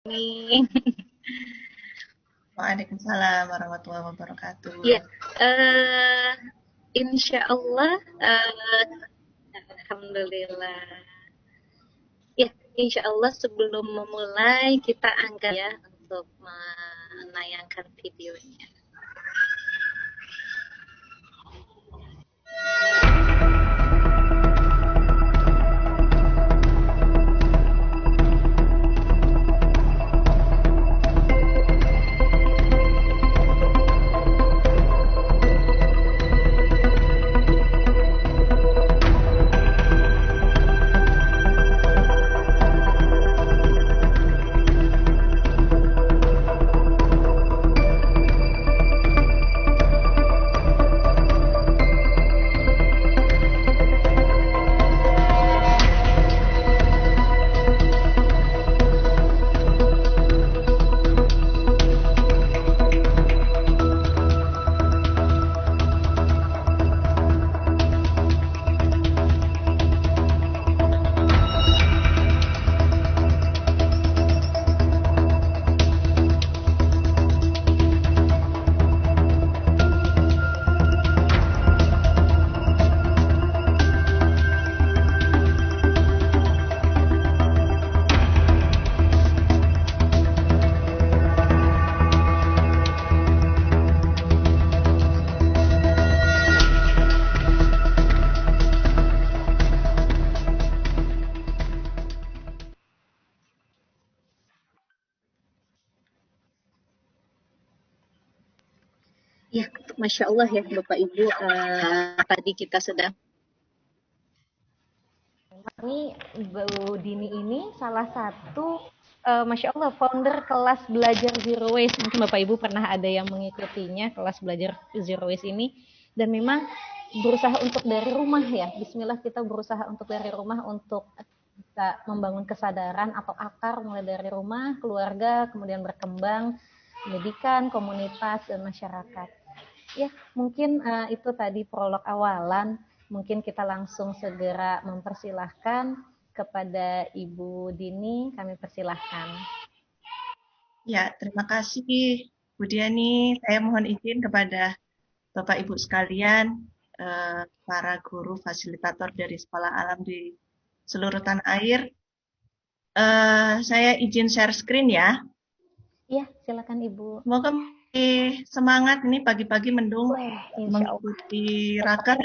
Nih. Waalaikumsalam warahmatullahi wabarakatuh. Ya, eh insya Allah, alhamdulillah. Ya, insya Allah sebelum memulai kita angkat ya untuk menayangkan videonya. Ya, Masya Allah ya Bapak Ibu, tadi kita sudah. Ini Bu Dini ini salah satu Masya Allah founder kelas belajar Zero Waste. Mungkin Bapak Ibu pernah ada yang mengikutinya kelas belajar Zero Waste ini, dan memang berusaha untuk dari rumah ya. Bismillah, kita berusaha untuk dari rumah untuk bisa membangun kesadaran atau akar mulai dari rumah, keluarga, kemudian berkembang pendidikan, komunitas, dan masyarakat. Ya, mungkin itu tadi prolog awalan. Mungkin kita langsung segera mempersilahkan kepada Ibu Dini. Kami persilahkan. Ya, terima kasih Bu Diani. Saya mohon izin kepada Bapak Ibu sekalian, para guru fasilitator dari Sekolah Alam di seluruh tanah air. Saya izin share screen ya. Iya, silakan Ibu. Semoga semangat ini pagi-pagi mendung mengikuti raker.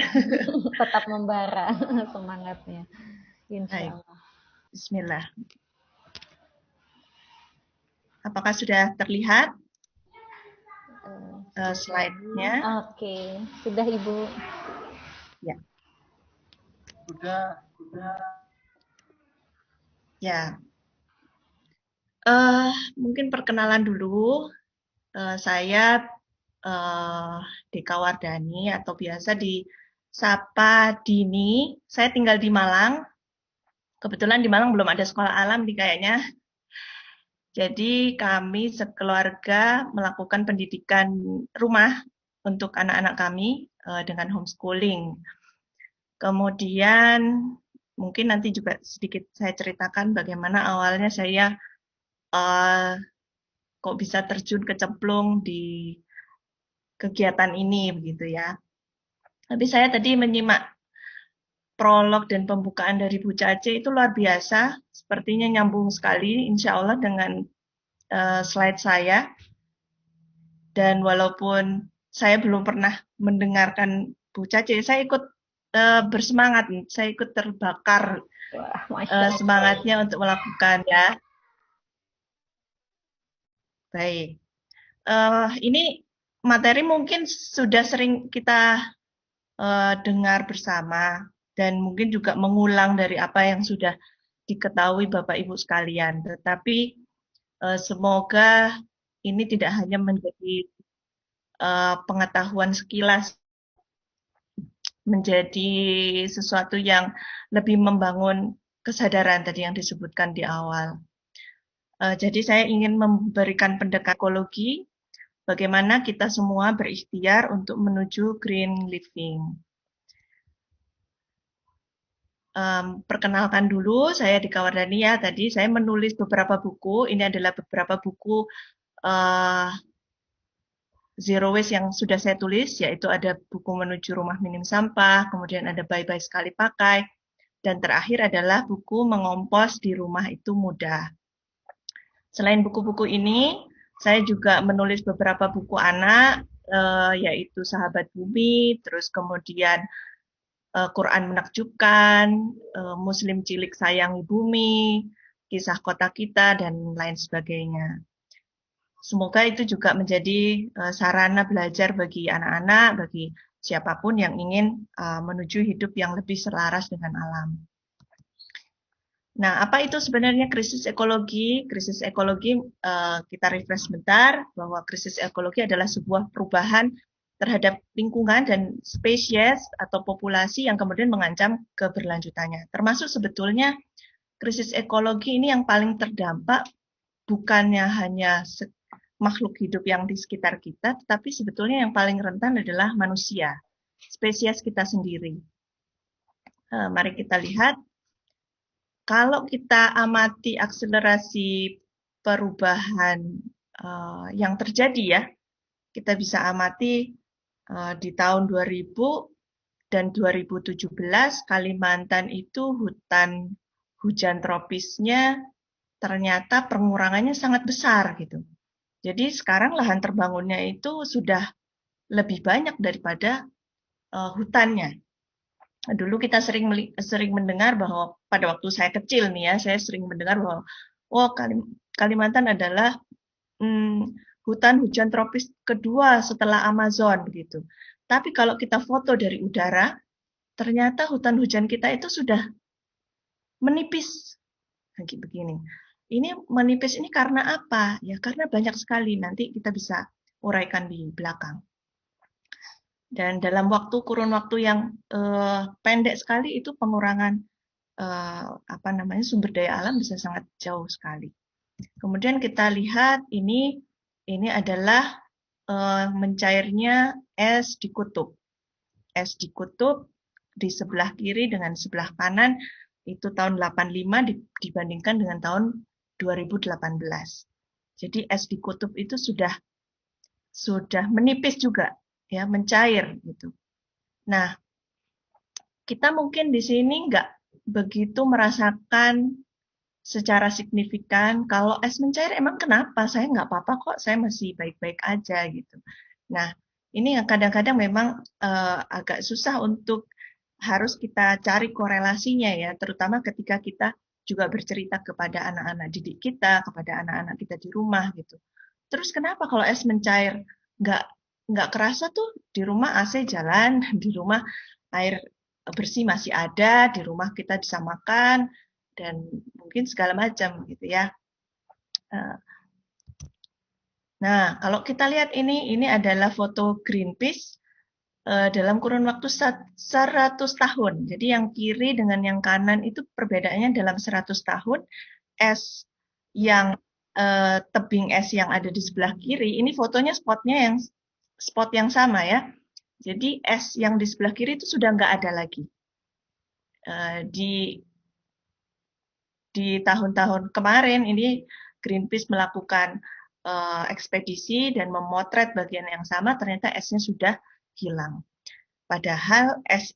Tetap membara semangatnya. Insya Allah. Bismillah. Apakah sudah terlihat slide-nya? Oke, sudah Ibu. Ya. Ya. Mungkin perkenalan dulu. Saya Deka Wardani atau biasa disapa Dini. Saya tinggal di Malang. Kebetulan di Malang belum ada sekolah alam nih kayaknya. Jadi kami sekeluarga melakukan pendidikan rumah untuk anak-anak kami dengan homeschooling. Kemudian mungkin nanti juga sedikit saya ceritakan bagaimana awalnya saya kok bisa terjun kecemplung di kegiatan ini begitu ya. Tapi saya tadi menyimak prolog dan pembukaan dari Bu Cace itu luar biasa, sepertinya nyambung sekali insya Allah dengan slide saya. Dan walaupun saya belum pernah mendengarkan Bu Cace, saya ikut bersemangat, saya ikut terbakar semangatnya untuk melakukan ya. Baik, ini materi mungkin sudah sering kita dengar bersama dan mungkin juga mengulang dari apa yang sudah diketahui Bapak Ibu sekalian. Tetapi semoga ini tidak hanya menjadi pengetahuan sekilas, menjadi sesuatu yang lebih membangun kesadaran tadi yang disebutkan di awal. Jadi saya ingin memberikan pendekatan ekologi, bagaimana kita semua berikhtiar untuk menuju green living. perkenalkan dulu, saya Dika Wardania. Tadi saya menulis beberapa buku. Ini adalah beberapa buku Zero Waste yang sudah saya tulis, yaitu ada buku Menuju Rumah Minim Sampah, kemudian ada Bye-Bye Sekali Pakai, dan terakhir adalah buku Mengompos di Rumah Itu Mudah. Selain buku-buku ini, saya juga menulis beberapa buku anak, yaitu Sahabat Bumi, terus kemudian Quran Menakjubkan, Muslim Cilik Sayangi Bumi, Kisah Kota Kita, dan lain sebagainya. Semoga itu juga menjadi sarana belajar bagi anak-anak, bagi siapapun yang ingin menuju hidup yang lebih selaras dengan alam. Nah, apa itu sebenarnya krisis ekologi? Krisis ekologi, kita refresh sebentar, bahwa krisis ekologi adalah sebuah perubahan terhadap lingkungan dan spesies atau populasi yang kemudian mengancam keberlanjutannya. Termasuk sebetulnya krisis ekologi ini yang paling terdampak bukannya hanya makhluk hidup yang di sekitar kita, tetapi sebetulnya yang paling rentan adalah manusia, spesies kita sendiri. Mari kita lihat, kalau kita amati akselerasi perubahan yang terjadi ya, kita bisa amati di tahun 2000 dan 2017 Kalimantan itu hutan hujan tropisnya ternyata pengurangannya sangat besar gitu. Jadi sekarang lahan terbangunnya itu sudah lebih banyak daripada hutannya. Dulu kita sering mendengar bahwa pada waktu saya kecil nih ya, saya sering mendengar bahwa Kalimantan adalah hutan hujan tropis kedua setelah Amazon begitu. Tapi kalau kita foto dari udara, ternyata hutan hujan kita itu sudah menipis. Begini. Ini menipis ini karena apa? Ya karena banyak sekali, nanti kita bisa uraikan di belakang. Dan dalam kurun waktu yang pendek sekali itu pengurangan sumber daya alam bisa sangat jauh sekali. Kemudian kita lihat ini adalah mencairnya es di kutub. Es di kutub di sebelah kiri dengan sebelah kanan itu tahun 85 dibandingkan dengan tahun 2018. Jadi es di kutub itu sudah menipis juga, ya, mencair gitu. Nah, kita mungkin di sini nggak begitu merasakan secara signifikan kalau es mencair. Emang kenapa? Saya nggak apa-apa kok, saya masih baik-baik aja gitu. Nah, ini yang kadang-kadang memang agak susah untuk harus kita cari korelasinya ya, terutama ketika kita juga bercerita kepada anak-anak didik kita, kepada anak-anak kita di rumah gitu. Terus kenapa kalau es mencair nggak kerasa tuh, di rumah AC jalan, di rumah air bersih masih ada, di rumah kita bisa makan dan mungkin segala macam gitu ya. Nah, kalau kita lihat ini adalah foto Greenpeace dalam kurun waktu 100 tahun. Jadi yang kiri dengan yang kanan itu perbedaannya dalam 100 tahun. Es yang tebing es yang ada di sebelah kiri, ini fotonya spot yang sama ya. Jadi es yang di sebelah kiri itu sudah nggak ada lagi. Di tahun-tahun kemarin ini Greenpeace melakukan ekspedisi dan memotret bagian yang sama, ternyata esnya sudah hilang. Padahal es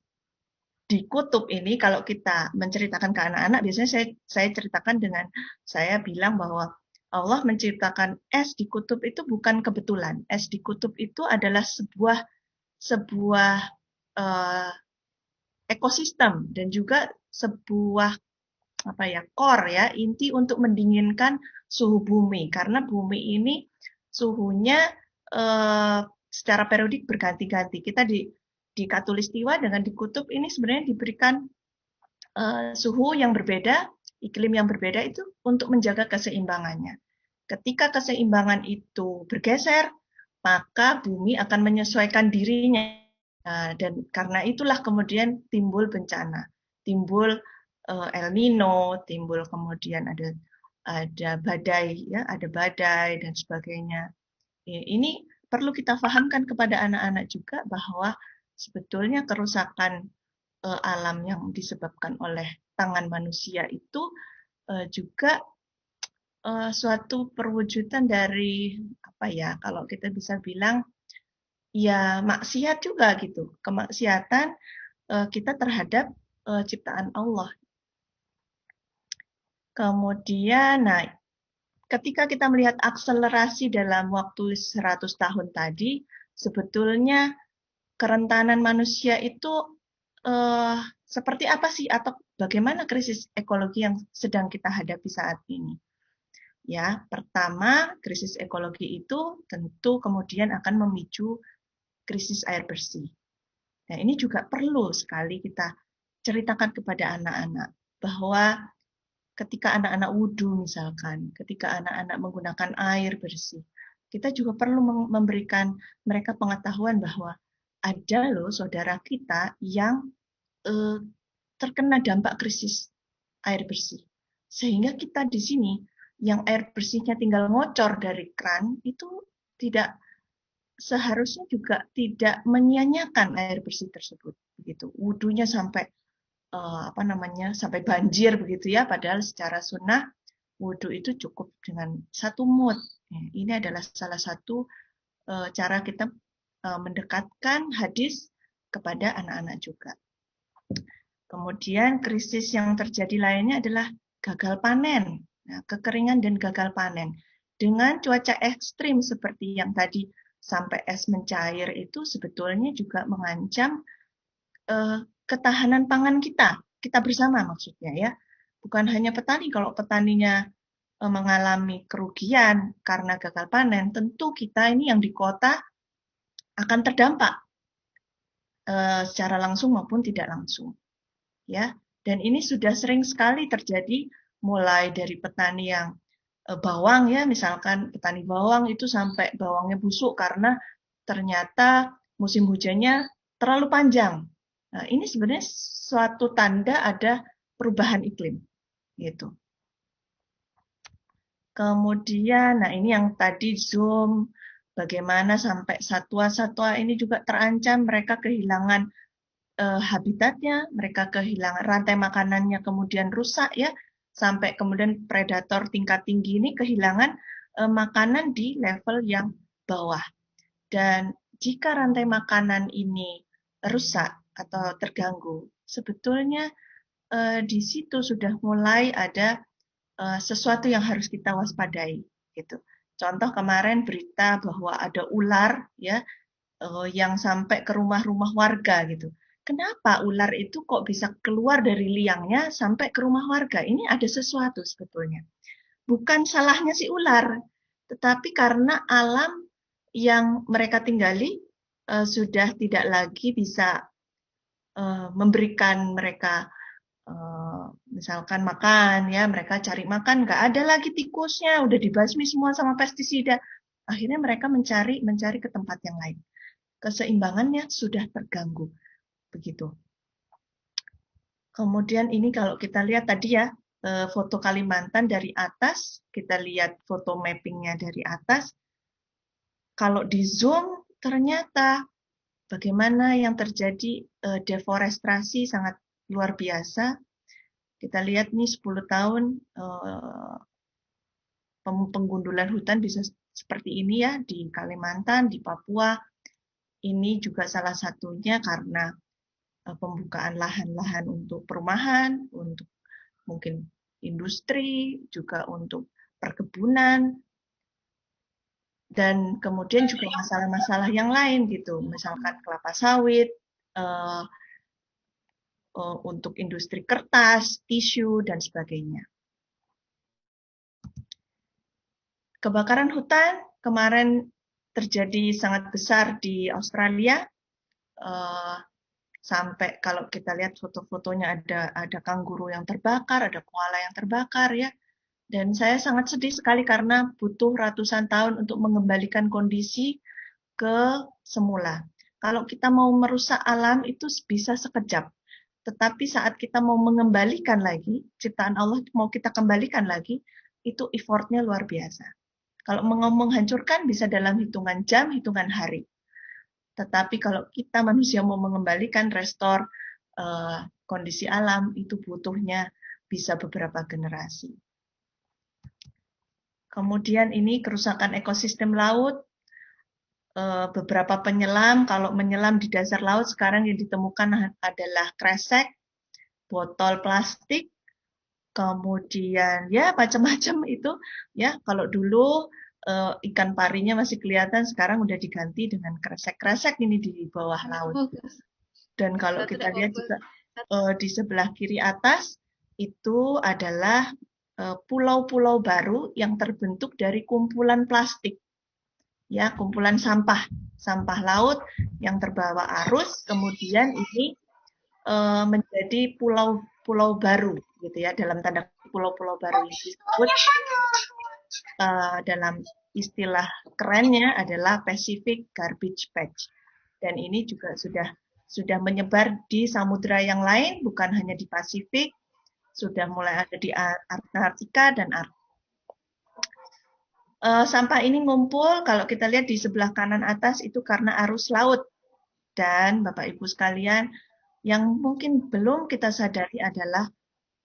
di kutub ini kalau kita menceritakan ke anak-anak, biasanya saya ceritakan dengan saya bilang bahwa Allah menciptakan es di kutub itu bukan kebetulan. Es di kutub itu adalah sebuah ekosistem dan juga sebuah core ya, inti untuk mendinginkan suhu bumi, karena bumi ini suhunya secara periodik berganti-ganti. Kita di Katulistiwa dengan di kutub ini sebenarnya diberikan suhu yang berbeda, iklim yang berbeda itu untuk menjaga keseimbangannya. Ketika keseimbangan itu bergeser, maka bumi akan menyesuaikan dirinya. Dan karena itulah kemudian timbul bencana, timbul El Nino, timbul kemudian ada badai, ya, ada badai dan sebagainya. Ini perlu kita pahamkan kepada anak-anak juga bahwa sebetulnya kerusakan alam yang disebabkan oleh tangan manusia itu juga suatu perwujudan dari apa ya, kalau kita bisa bilang ya maksiat juga gitu, kemaksiatan kita terhadap ciptaan Allah. Kemudian, nah, ketika kita melihat akselerasi dalam waktu 100 tahun tadi, sebetulnya kerentanan manusia itu seperti apa sih, atau bagaimana krisis ekologi yang sedang kita hadapi saat ini? Ya, pertama, krisis ekologi itu tentu kemudian akan memicu krisis air bersih. Nah, ini juga perlu sekali kita ceritakan kepada anak-anak bahwa ketika anak-anak wudhu misalkan, ketika anak-anak menggunakan air bersih, kita juga perlu memberikan mereka pengetahuan bahwa ada loh saudara kita yang terkena dampak krisis air bersih. Sehingga kita di sini yang air bersihnya tinggal ngocor dari kran itu tidak seharusnya juga tidak menyia-nyiakan air bersih tersebut, begitu. Wudhunya sampai sampai banjir begitu ya, padahal secara sunnah wudhu itu cukup dengan 1 mud. Ini adalah salah satu cara kita mendekatkan hadis kepada anak-anak juga. Kemudian krisis yang terjadi lainnya adalah gagal panen. Nah, kekeringan dan gagal panen. Dengan cuaca ekstrim seperti yang tadi sampai es mencair itu sebetulnya juga mengancam ketahanan pangan kita bersama maksudnya ya. Bukan hanya petani, kalau petaninya mengalami kerugian karena gagal panen, tentu kita ini yang di kota akan terdampak secara langsung maupun tidak langsung. Ya, dan ini sudah sering sekali terjadi mulai dari petani yang bawang ya, misalkan petani bawang itu sampai bawangnya busuk karena ternyata musim hujannya terlalu panjang. Nah, ini sebenarnya suatu tanda ada perubahan iklim gitu. Kemudian, nah ini yang tadi Zoom, bagaimana sampai satwa-satwa ini juga terancam, mereka kehilangan habitatnya, mereka kehilangan rantai makanannya, kemudian rusak ya, sampai kemudian predator tingkat tinggi ini kehilangan makanan di level yang bawah. Dan jika rantai makanan ini rusak atau terganggu, sebetulnya di situ sudah mulai ada sesuatu yang harus kita waspadai gitu. Contoh kemarin berita bahwa ada ular ya yang sampai ke rumah-rumah warga gitu. Kenapa ular itu kok bisa keluar dari liangnya sampai ke rumah warga? Ini ada sesuatu sebetulnya. Bukan salahnya si ular, tetapi karena alam yang mereka tinggali sudah tidak lagi bisa memberikan mereka misalkan makan ya, mereka cari makan, nggak ada lagi tikusnya, udah dibasmi semua sama pestisida. Akhirnya mereka mencari ke tempat yang lain. Keseimbangannya sudah terganggu. Begitu. Kemudian ini kalau kita lihat tadi ya, foto Kalimantan dari atas, kita lihat foto mappingnya dari atas. Kalau di zoom, ternyata bagaimana yang terjadi deforestasi sangat luar biasa. Kita lihat nih 10 tahun penggundulan hutan bisa seperti ini ya, di Kalimantan, di Papua. Ini juga salah satunya karena pembukaan lahan-lahan untuk perumahan, untuk mungkin industri, juga untuk perkebunan, dan kemudian juga masalah-masalah yang lain gitu, misalkan kelapa sawit, untuk industri kertas, tisu, dan sebagainya. Kebakaran hutan kemarin terjadi sangat besar di Australia, sampai kalau kita lihat foto-fotonya ada kanguru yang terbakar, ada koala yang terbakar ya. Dan saya sangat sedih sekali karena butuh ratusan tahun untuk mengembalikan kondisi ke semula. Kalau kita mau merusak alam itu bisa sekejap. Tetapi saat kita mau mengembalikan lagi, ciptaan Allah mau kita kembalikan lagi, itu effortnya luar biasa. Kalau mau menghancurkan bisa dalam hitungan jam, hitungan hari. Tetapi kalau kita manusia mau mengembalikan, restore kondisi alam itu butuhnya bisa beberapa generasi. Kemudian ini kerusakan ekosistem laut, beberapa penyelam, kalau menyelam di dasar laut sekarang yang ditemukan adalah kresek, botol plastik, kemudian ya macam-macam itu ya. Kalau dulu ikan parinya masih kelihatan, sekarang udah diganti dengan kresek-kresek ini di bawah laut. Dan kalau kita lihat juga di sebelah kiri atas itu adalah pulau-pulau baru yang terbentuk dari kumpulan plastik. Ya, kumpulan sampah laut yang terbawa arus, kemudian ini menjadi pulau-pulau baru, gitu ya, dalam tanda pulau-pulau baru ini disebut dalam istilah kerennya adalah Pacific Garbage Patch, dan ini juga sudah menyebar di samudera yang lain, bukan hanya di Pasifik, sudah mulai ada di Antartika dan Arktika. Sampah ini ngumpul, kalau kita lihat di sebelah kanan atas itu karena arus laut. Dan Bapak Ibu sekalian, yang mungkin belum kita sadari adalah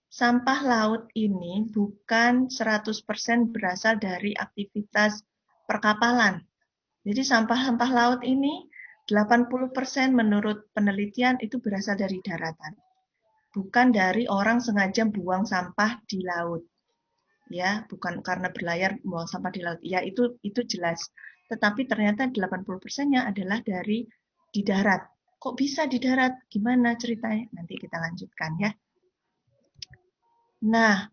sampah laut ini bukan 100% berasal dari aktivitas perkapalan. Jadi sampah-sampah laut ini 80% menurut penelitian itu berasal dari daratan. Bukan dari orang sengaja buang sampah di laut. Ya, bukan karena berlayar buang sampah di laut. Ya, itu jelas. Tetapi ternyata 80%-nya adalah dari di darat. Kok bisa di darat? Gimana ceritanya? Nanti kita lanjutkan ya. Nah,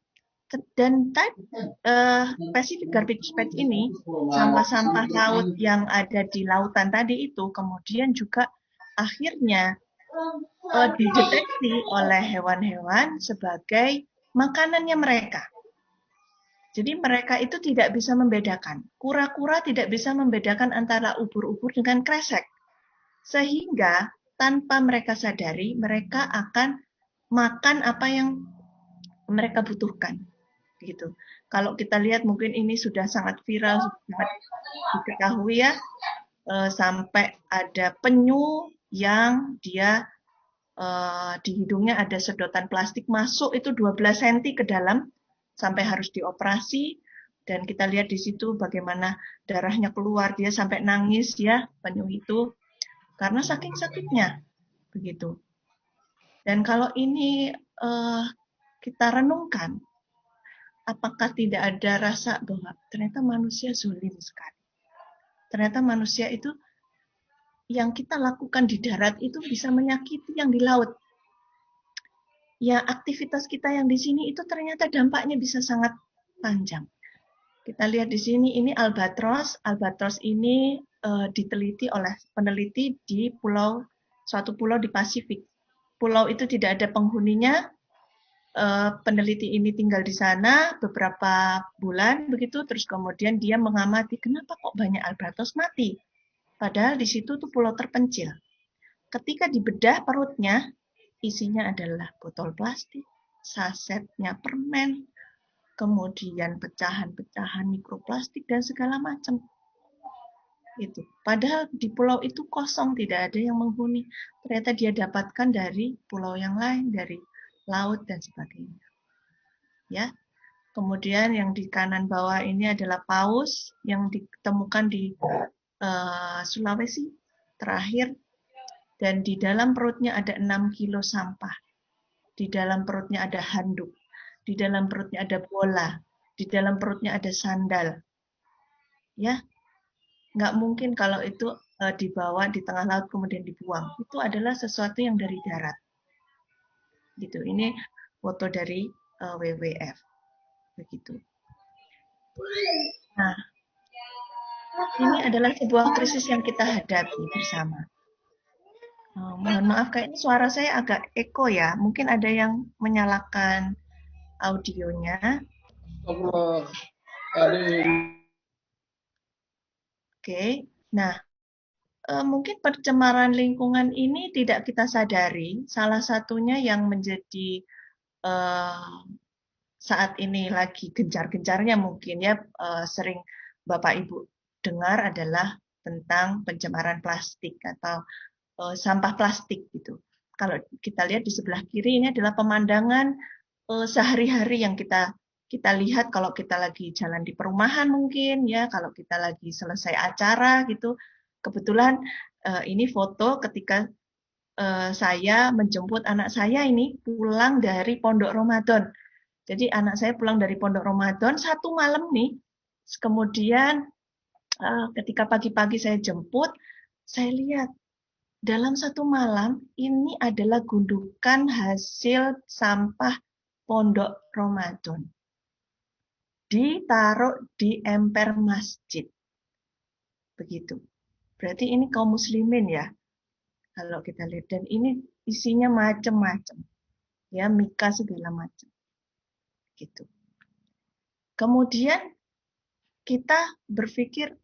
dan Pacific Garbage Patch ini, sampah-sampah laut yang ada di lautan tadi itu kemudian juga akhirnya dideteksi oleh hewan-hewan sebagai makanannya mereka. Jadi mereka itu tidak bisa membedakan. Kura-kura tidak bisa membedakan antara ubur-ubur dengan kresek. Sehingga tanpa mereka sadari, mereka akan makan apa yang mereka butuhkan. Gitu. Kalau kita lihat mungkin ini sudah sangat viral, sangat diketahui ya, sampai ada penyu yang dia di hidungnya ada sedotan plastik masuk itu 12 cm ke dalam, sampai harus dioperasi, dan kita lihat di situ bagaimana darahnya keluar, dia sampai nangis ya penyu itu karena saking sakitnya begitu. Dan kalau ini kita renungkan, apakah tidak ada rasa bahwa ternyata manusia zulim sekali, ternyata manusia itu yang kita lakukan di darat itu bisa menyakiti yang di laut. Ya, aktivitas kita yang di sini itu ternyata dampaknya bisa sangat panjang. Kita lihat di sini, ini albatros. Albatros ini diteliti oleh peneliti di suatu pulau di Pasifik. Pulau itu tidak ada penghuninya. Peneliti ini tinggal di sana beberapa bulan begitu, terus kemudian dia mengamati kenapa kok banyak albatros mati. Padahal di situ tuh pulau terpencil. Ketika dibedah perutnya, isinya adalah botol plastik, sasetnya permen, kemudian pecahan-pecahan mikroplastik dan segala macam. Itu. Padahal di pulau itu kosong, tidak ada yang menghuni. Ternyata dia dapatkan dari pulau yang lain, dari laut dan sebagainya. Ya. Kemudian yang di kanan bawah ini adalah paus yang ditemukan di Sulawesi terakhir. Dan di dalam perutnya ada 6 kilo sampah. Di dalam perutnya ada handuk. Di dalam perutnya ada bola. Di dalam perutnya ada sandal. Ya, nggak mungkin kalau itu dibawa di tengah laut kemudian dibuang. Itu adalah sesuatu yang dari darat. Gitu. Ini foto dari WWF. Begitu. Nah, ini adalah sebuah krisis yang kita hadapi bersama. Mohon maaf, kayaknya suara saya agak eko ya. Mungkin ada yang menyalakan audionya. Oke. Nah, mungkin pencemaran lingkungan ini tidak kita sadari. Salah satunya yang menjadi saat ini lagi gencar-gencarnya mungkin ya, sering Bapak Ibu dengar adalah tentang pencemaran plastik atau sampah plastik gitu. kalau kita lihat di sebelah kiri ini adalah pemandangan sehari-hari yang kita lihat kalau kita lagi jalan di perumahan mungkin ya, kalau kita lagi selesai acara gitu. Kebetulan ini foto ketika saya menjemput anak saya ini pulang dari Pondok Ramadan. Jadi anak saya pulang dari Pondok Ramadan satu malam nih. Kemudian ketika pagi-pagi saya jemput, saya lihat dalam satu malam ini adalah gundukan hasil sampah Pondok Ramadan. Ditaruh di emper masjid. Begitu. Berarti ini kaum muslimin ya. Kalau kita lihat. Dan ini isinya macam-macam. Ya, mika segala macam. Gitu. Kemudian kita berpikir,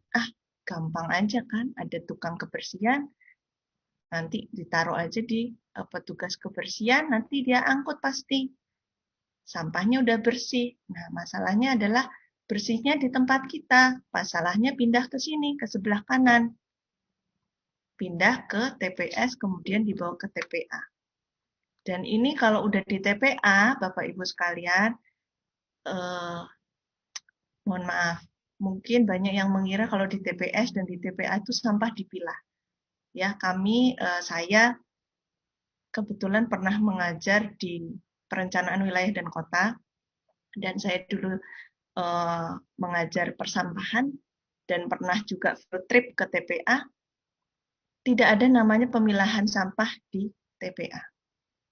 gampang aja kan, ada tukang kebersihan, nanti ditaruh aja di petugas kebersihan, nanti dia angkut pasti. Sampahnya udah bersih. Nah, masalahnya adalah bersihnya di tempat kita. Masalahnya pindah ke sini, ke sebelah kanan. Pindah ke TPS, kemudian dibawa ke TPA. Dan ini kalau udah di TPA, Bapak Ibu sekalian, mohon maaf, mungkin banyak yang mengira kalau di TPS dan di TPA itu sampah dipilah. Ya, saya kebetulan pernah mengajar di perencanaan wilayah dan kota, dan saya dulu mengajar persampahan, dan pernah juga field trip ke TPA. Tidak ada namanya pemilahan sampah di TPA.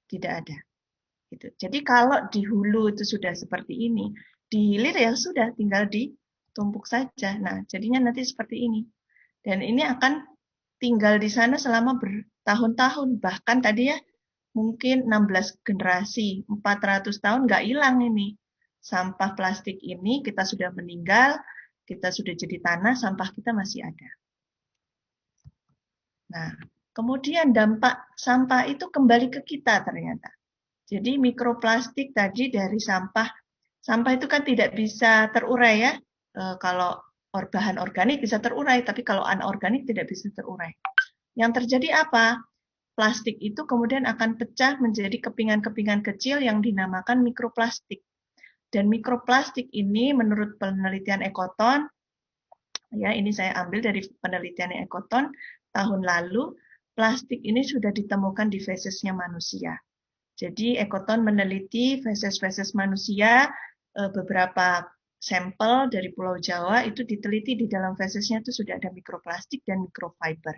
Tidak ada. Gitu. Jadi kalau di hulu itu sudah seperti ini, di hilir ya sudah tinggal ditumpuk saja. Nah, jadinya nanti seperti ini. Dan ini akan tinggal di sana selama bertahun-tahun. Bahkan tadi ya, mungkin 16 generasi, 400 tahun nggak hilang ini. Sampah plastik ini kita sudah meninggal, kita sudah jadi tanah, sampah kita masih ada. Nah, kemudian dampak sampah itu kembali ke kita ternyata. Jadi mikroplastik tadi dari sampah itu kan tidak bisa terurai ya. Kalau bahan organik bisa terurai, tapi kalau anorganik tidak bisa terurai. Yang terjadi apa? Plastik itu kemudian akan pecah menjadi kepingan-kepingan kecil yang dinamakan mikroplastik. Dan mikroplastik ini menurut penelitian Ekoton, ya ini saya ambil dari penelitian Ekoton tahun lalu, plastik ini sudah ditemukan di fesesnya manusia. Jadi Ekoton meneliti feses-feses manusia, beberapa sampel dari Pulau Jawa itu diteliti di dalam fesesnya itu sudah ada mikroplastik dan mikrofiber.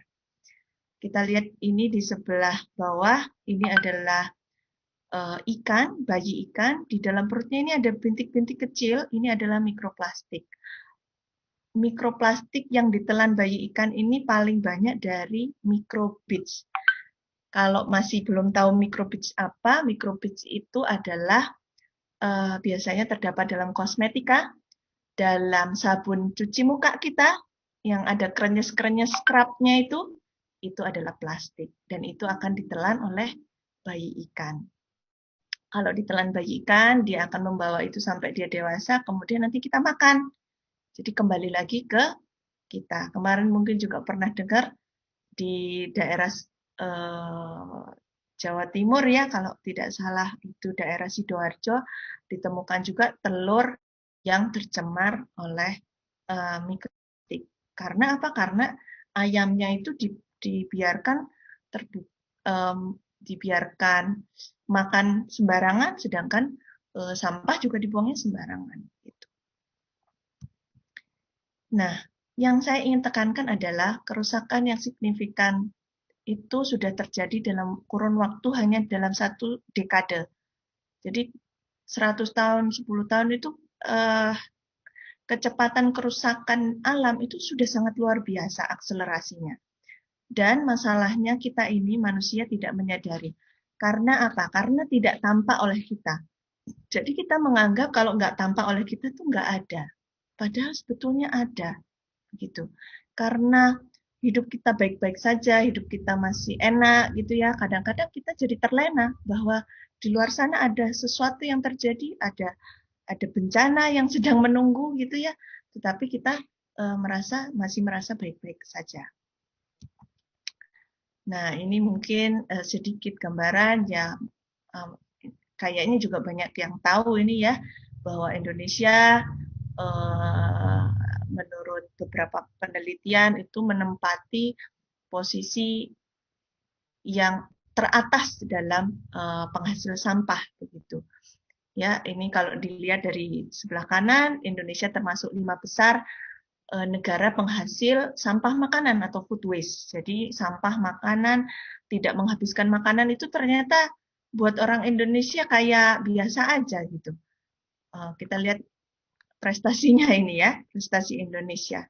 Kita lihat ini di sebelah bawah, ini adalah ikan, bayi ikan, di dalam perutnya ini ada bintik-bintik kecil, ini adalah mikroplastik. Mikroplastik yang ditelan bayi ikan ini paling banyak dari microbeads. Kalau masih belum tahu microbeads apa, microbeads itu adalah biasanya terdapat dalam kosmetika, dalam sabun cuci muka kita, yang ada krenyes-krenyes scrubnya itu adalah plastik. Dan itu akan ditelan oleh bayi ikan. Kalau ditelan bayi ikan, dia akan membawa itu sampai dia dewasa, kemudian nanti kita makan. Jadi kembali lagi ke kita. Kemarin mungkin juga pernah dengar di daerah Jawa Timur ya, kalau tidak salah itu daerah Sidoarjo, ditemukan juga telur yang tercemar oleh mikroplastik. Karena apa? Karena ayamnya itu dibiarkan makan sembarangan, sedangkan sampah juga dibuangnya sembarangan. Gitu. Nah, yang saya ingin tekankan adalah kerusakan yang signifikan itu sudah terjadi dalam kurun waktu hanya dalam 1 dekade. Jadi 100 tahun, 10 tahun itu kecepatan kerusakan alam itu sudah sangat luar biasa akselerasinya. Dan masalahnya kita ini manusia tidak menyadari. Karena apa? Karena tidak tampak oleh kita. Jadi kita menganggap kalau nggak tampak oleh kita itu nggak ada. Padahal sebetulnya ada. Gitu. Karena hidup kita baik-baik saja, hidup kita masih enak gitu ya. Kadang-kadang kita jadi terlena bahwa di luar sana ada sesuatu yang terjadi, ada bencana yang sedang menunggu gitu ya. Tetapi kita masih merasa baik-baik saja. Nah, ini mungkin sedikit gambaran ya, kayaknya juga banyak yang tahu ini ya, bahwa Indonesia menurut beberapa penelitian itu menempati posisi yang teratas dalam penghasil sampah begitu. Ya, ini kalau dilihat dari sebelah kanan, Indonesia termasuk 5 besar negara penghasil sampah makanan atau food waste. Jadi sampah makanan, tidak menghabiskan makanan itu ternyata buat orang Indonesia kayak biasa aja gitu. Kita lihat prestasinya ini ya, prestasi Indonesia.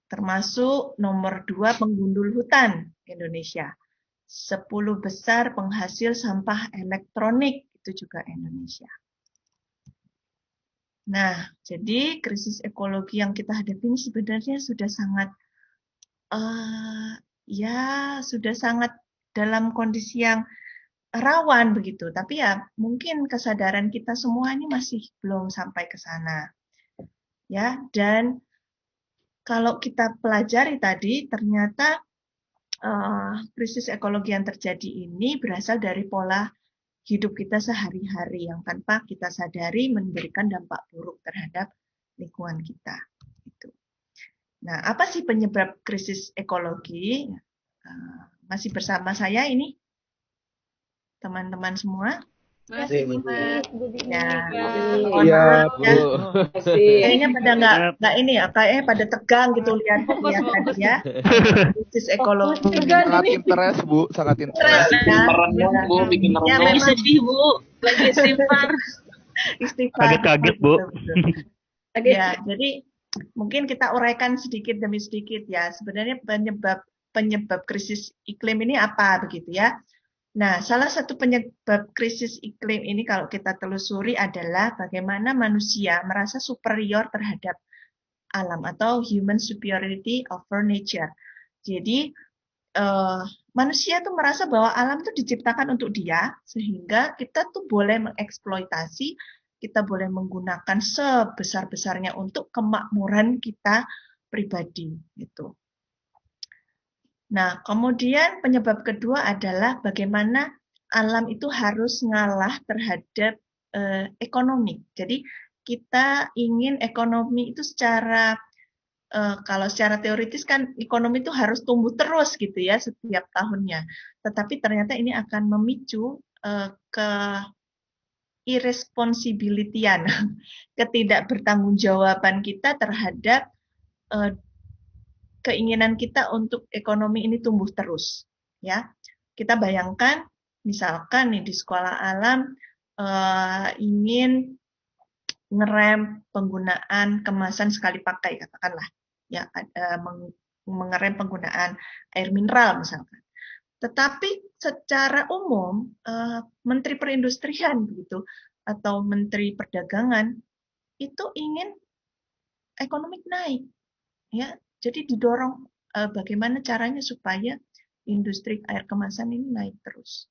Termasuk nomor 2 penggundul hutan Indonesia. 10 besar penghasil sampah elektronik itu juga Indonesia. Nah, jadi krisis ekologi yang kita hadapi ini sebenarnya sudah sangat sudah sangat dalam kondisi yang rawan begitu. Tapi ya mungkin kesadaran kita semua ini masih belum sampai ke sana. Ya, dan kalau kita pelajari tadi ternyata krisis ekologi yang terjadi ini berasal dari pola hidup kita sehari-hari yang tanpa kita sadari memberikan dampak buruk terhadap lingkungan kita. Gitu. Nah, apa sih penyebab krisis ekologi? Masih bersama saya ini, teman-teman semua. Masih, Ya, Iya, Bu. kayaknya pada nggak ini ya, kayaknya pada tegang gitu lihat tadi ya. Krisis ekologi. Sangat interest, Bu. Sangat interest. Ya, memang sedih, Bu. Lagi istighfar. Kaget-kaget, Bu. Ya, jadi mungkin kita uraikan sedikit demi sedikit ya. Sebenarnya penyebab krisis iklim ini apa begitu ya. Nah, salah satu penyebab krisis iklim ini kalau kita telusuri adalah bagaimana manusia merasa superior terhadap alam atau human superiority over nature. Jadi, manusia tuh merasa bahwa alam itu diciptakan untuk dia, sehingga kita tuh boleh mengeksploitasi, kita boleh menggunakan sebesar-besarnya untuk kemakmuran kita pribadi gitu. Nah, kemudian penyebab kedua adalah bagaimana alam itu harus ngalah terhadap ekonomi. Jadi kita ingin ekonomi itu secara kalau secara teoritis kan ekonomi itu harus tumbuh terus gitu ya setiap tahunnya. Tetapi ternyata ini akan memicu ke irresponsibilityan, ketidakbertanggungjawaban kita terhadap keinginan kita untuk ekonomi ini tumbuh terus, ya. Kita bayangkan, misalkan nih di sekolah alam ingin ngerem penggunaan kemasan sekali pakai, katakanlah, ya, mengerem penggunaan air mineral misalkan. Tetapi secara umum Menteri Perindustrian begitu atau Menteri Perdagangan itu ingin ekonomi naik, ya. Jadi didorong bagaimana caranya supaya industri air kemasan ini naik terus.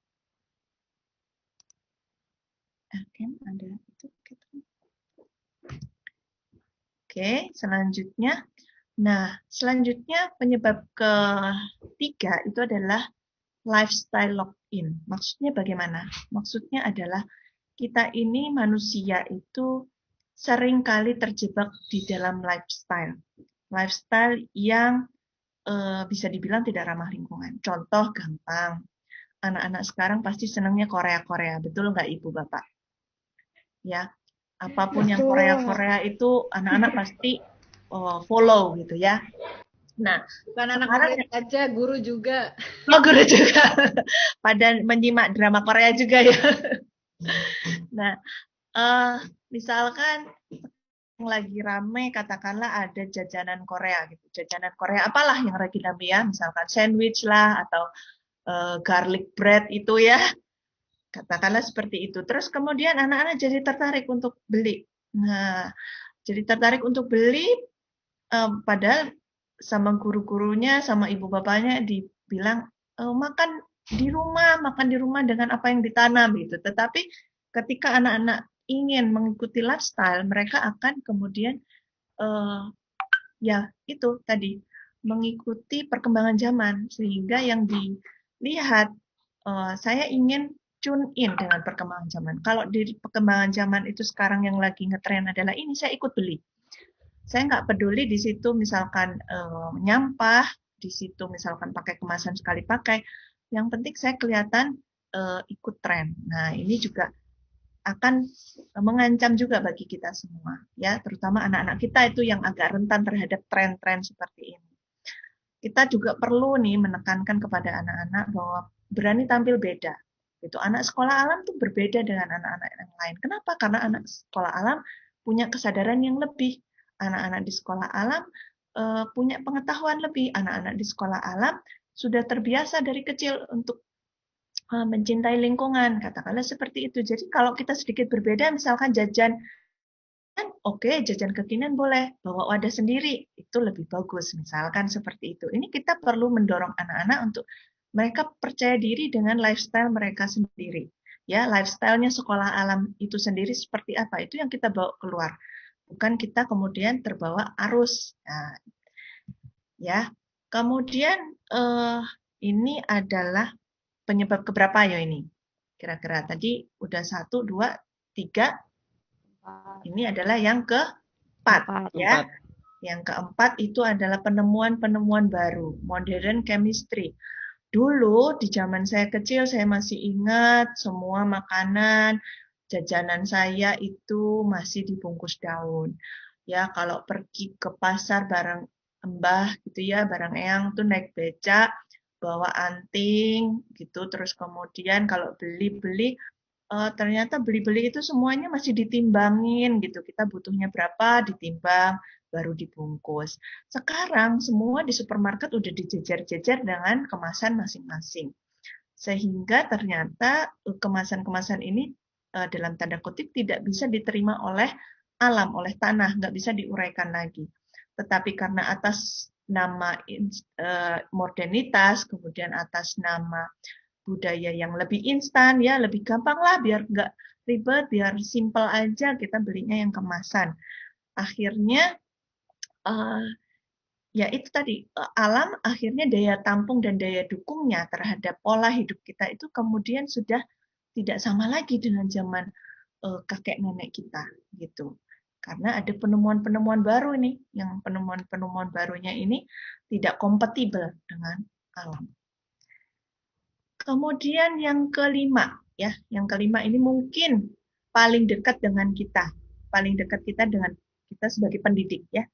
Ada itu. Oke, selanjutnya. Nah, selanjutnya penyebab ketiga itu adalah lifestyle lock-in. Maksudnya bagaimana? Maksudnya adalah kita ini manusia itu sering kali terjebak di dalam lifestyle yang bisa dibilang tidak ramah lingkungan. Contoh gampang, anak-anak sekarang pasti senangnya Korea-Korea, betul nggak Ibu Bapak? Ya, apapun yang Korea-Korea itu anak-anak pasti follow gitu ya. Nah, bukan anak-anak aja, guru juga. Guru juga. Pada menyimak drama Korea juga ya. Nah, misalkan lagi rame, katakanlah ada jajanan Korea gitu. Jajanan Korea apalah yang lagi rame ya, misalkan sandwich lah atau garlic bread itu ya. Katakanlah seperti itu. Terus kemudian anak-anak jadi tertarik untuk beli. Nah, jadi tertarik untuk beli padahal sama guru-gurunya, sama ibu bapaknya dibilang makan di rumah dengan apa yang ditanam gitu. Tetapi ketika anak-anak ingin mengikuti lifestyle, mereka akan kemudian ya itu tadi mengikuti perkembangan zaman, sehingga yang dilihat saya ingin tune in dengan perkembangan zaman. Kalau di perkembangan zaman itu sekarang yang lagi ngetren adalah ini, saya ikut beli. Saya nggak peduli di situ misalkan nyampah, di situ misalkan pakai kemasan sekali pakai. Yang penting saya kelihatan ikut tren. Nah, ini juga akan mengancam juga bagi kita semua, ya, terutama anak-anak kita itu yang agak rentan terhadap tren-tren seperti ini. Kita juga perlu nih menekankan kepada anak-anak bahwa berani tampil beda. Itu anak sekolah alam tuh berbeda dengan anak-anak yang lain. Kenapa? Karena anak sekolah alam punya kesadaran yang lebih. Anak-anak di sekolah alam punya pengetahuan lebih. Anak-anak di sekolah alam sudah terbiasa dari kecil untuk mencintai lingkungan, katakanlah seperti itu. Jadi kalau kita sedikit berbeda, misalkan jajan, oke, jajan kekinian boleh, bawa wadah sendiri, itu lebih bagus, misalkan seperti itu. Ini kita perlu mendorong anak-anak untuk mereka percaya diri dengan lifestyle mereka sendiri. Ya, lifestyle-nya sekolah alam itu sendiri seperti apa, itu yang kita bawa keluar. Bukan kita kemudian terbawa arus. Nah, ya, kemudian ini adalah penyebab keberapa ya ini? Kira-kira tadi udah 1, 2, 3. Ini adalah yang keempat, ya. Yang keempat itu adalah penemuan-penemuan baru, modern chemistry. Dulu di zaman saya kecil saya masih ingat semua makanan jajanan saya itu masih dibungkus daun. Ya, kalau pergi ke pasar barang Mbah gitu ya, barang Eyang tuh naik becak, bawa anting gitu, terus kemudian kalau beli-beli ternyata beli-beli itu semuanya masih ditimbangin gitu. Kita butuhnya berapa, ditimbang, baru dibungkus. Sekarang semua di supermarket udah dijejer-jejer dengan kemasan masing-masing. Sehingga ternyata kemasan-kemasan ini dalam tanda kutip tidak bisa diterima oleh alam, oleh tanah, nggak bisa diuraikan lagi. Tetapi karena atas nama modernitas, kemudian atas nama budaya yang lebih instan, ya lebih gampang lah, biar nggak ribet, biar simple aja kita belinya yang kemasan. Akhirnya ya itu tadi, alam akhirnya daya tampung dan daya dukungnya terhadap pola hidup kita itu kemudian sudah tidak sama lagi dengan zaman kakek nenek kita gitu. Karena ada penemuan-penemuan baru nih, yang penemuan-penemuan barunya ini tidak kompatibel dengan alam. Kemudian yang kelima, ya, yang kelima ini mungkin paling dekat dengan kita, paling dekat kita dengan kita sebagai pendidik, ya,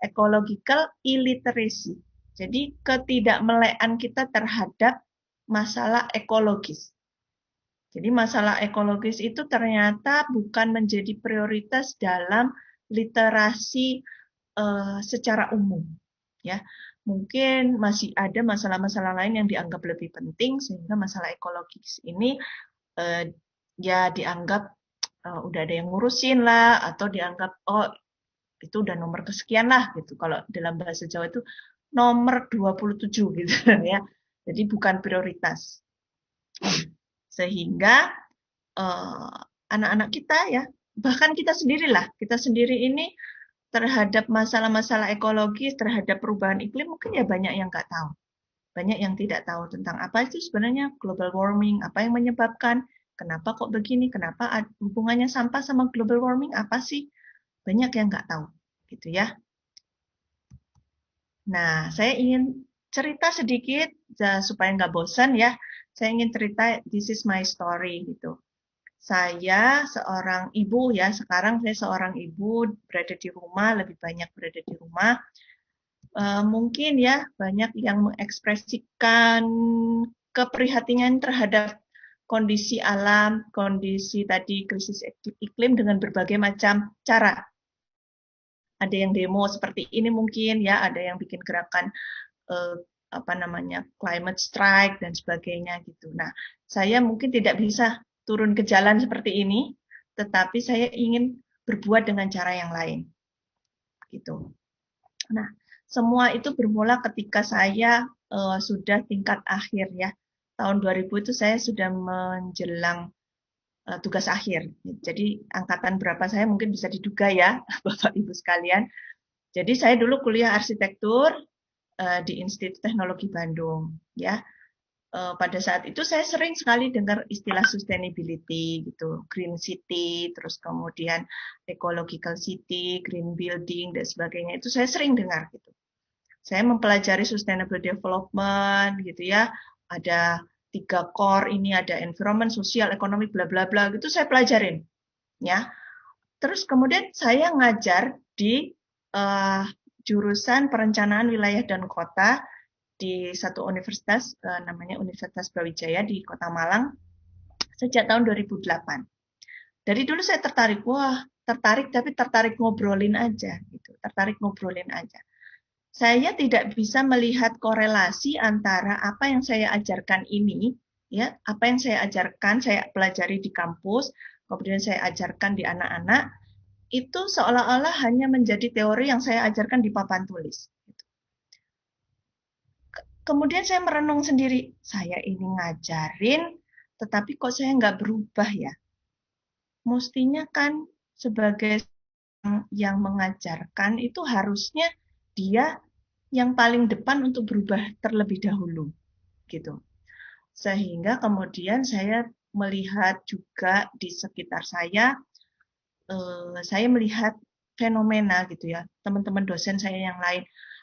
ecological illiteracy. Jadi ketidakmelekan kita terhadap masalah ekologis. Jadi masalah ekologis itu ternyata bukan menjadi prioritas dalam literasi secara umum, ya. Mungkin masih ada masalah-masalah lain yang dianggap lebih penting, sehingga masalah ekologis ini ya dianggap udah ada yang ngurusin lah, atau dianggap oh itu udah nomor kesekian lah gitu. Kalau dalam bahasa Jawa itu nomor 27 gitu ya. Jadi bukan prioritas. Sehingga anak-anak kita ya, bahkan kita sendirilah, kita sendiri ini terhadap masalah-masalah ekologis, terhadap perubahan iklim, mungkin ya banyak yang nggak tahu. Banyak yang tidak tahu tentang apa itu sebenarnya global warming, apa yang menyebabkan, kenapa kok begini, kenapa hubungannya sampah sama global warming, apa sih? Banyak yang nggak tahu, gitu ya. Nah, saya ingin cerita sedikit, supaya nggak bosan ya, saya ingin cerita, this is my story, gitu. Saya seorang ibu ya, sekarang saya seorang ibu berada di rumah, lebih banyak berada di rumah. Mungkin ya banyak yang mengekspresikan keprihatinan terhadap kondisi alam, kondisi tadi krisis iklim dengan berbagai macam cara. Ada yang demo seperti ini mungkin ya, ada yang bikin gerakan climate strike dan sebagainya gitu. Nah, saya mungkin tidak bisa turun ke jalan seperti ini, tetapi saya ingin berbuat dengan cara yang lain. Gitu. Nah, semua itu bermula ketika saya sudah tingkat akhir ya. Tahun 2000 itu saya sudah menjelang tugas akhir. Jadi angkatan berapa saya mungkin bisa diduga ya, Bapak Ibu sekalian. Jadi saya dulu kuliah arsitektur, di Institut Teknologi Bandung, ya. Pada saat itu saya sering sekali dengar istilah sustainability gitu, green city, terus kemudian ecological city, green building dan sebagainya. Itu saya sering dengar gitu. Saya mempelajari sustainable development gitu ya. Ada 3 core ini, ada environment, sosial, ekonomi, bla bla bla gitu saya pelajarin ya. Terus kemudian saya ngajar di jurusan perencanaan wilayah dan kota di satu universitas, namanya Universitas Brawijaya di Kota Malang, sejak tahun 2008. Dari dulu saya tertarik, tapi tertarik ngobrolin aja, gitu. Tertarik ngobrolin aja. Saya tidak bisa melihat korelasi antara apa yang saya ajarkan ini, ya, apa yang saya ajarkan, saya pelajari di kampus, kemudian saya ajarkan di anak-anak, itu seolah-olah hanya menjadi teori yang saya ajarkan di papan tulis. Kemudian saya merenung sendiri, saya ini ngajarin, tetapi kok saya nggak berubah ya? Mestinya kan sebagai yang mengajarkan itu harusnya dia yang paling depan untuk berubah terlebih dahulu, gitu. Sehingga kemudian saya melihat juga di sekitar saya melihat fenomena gitu ya, teman-teman dosen saya yang lain.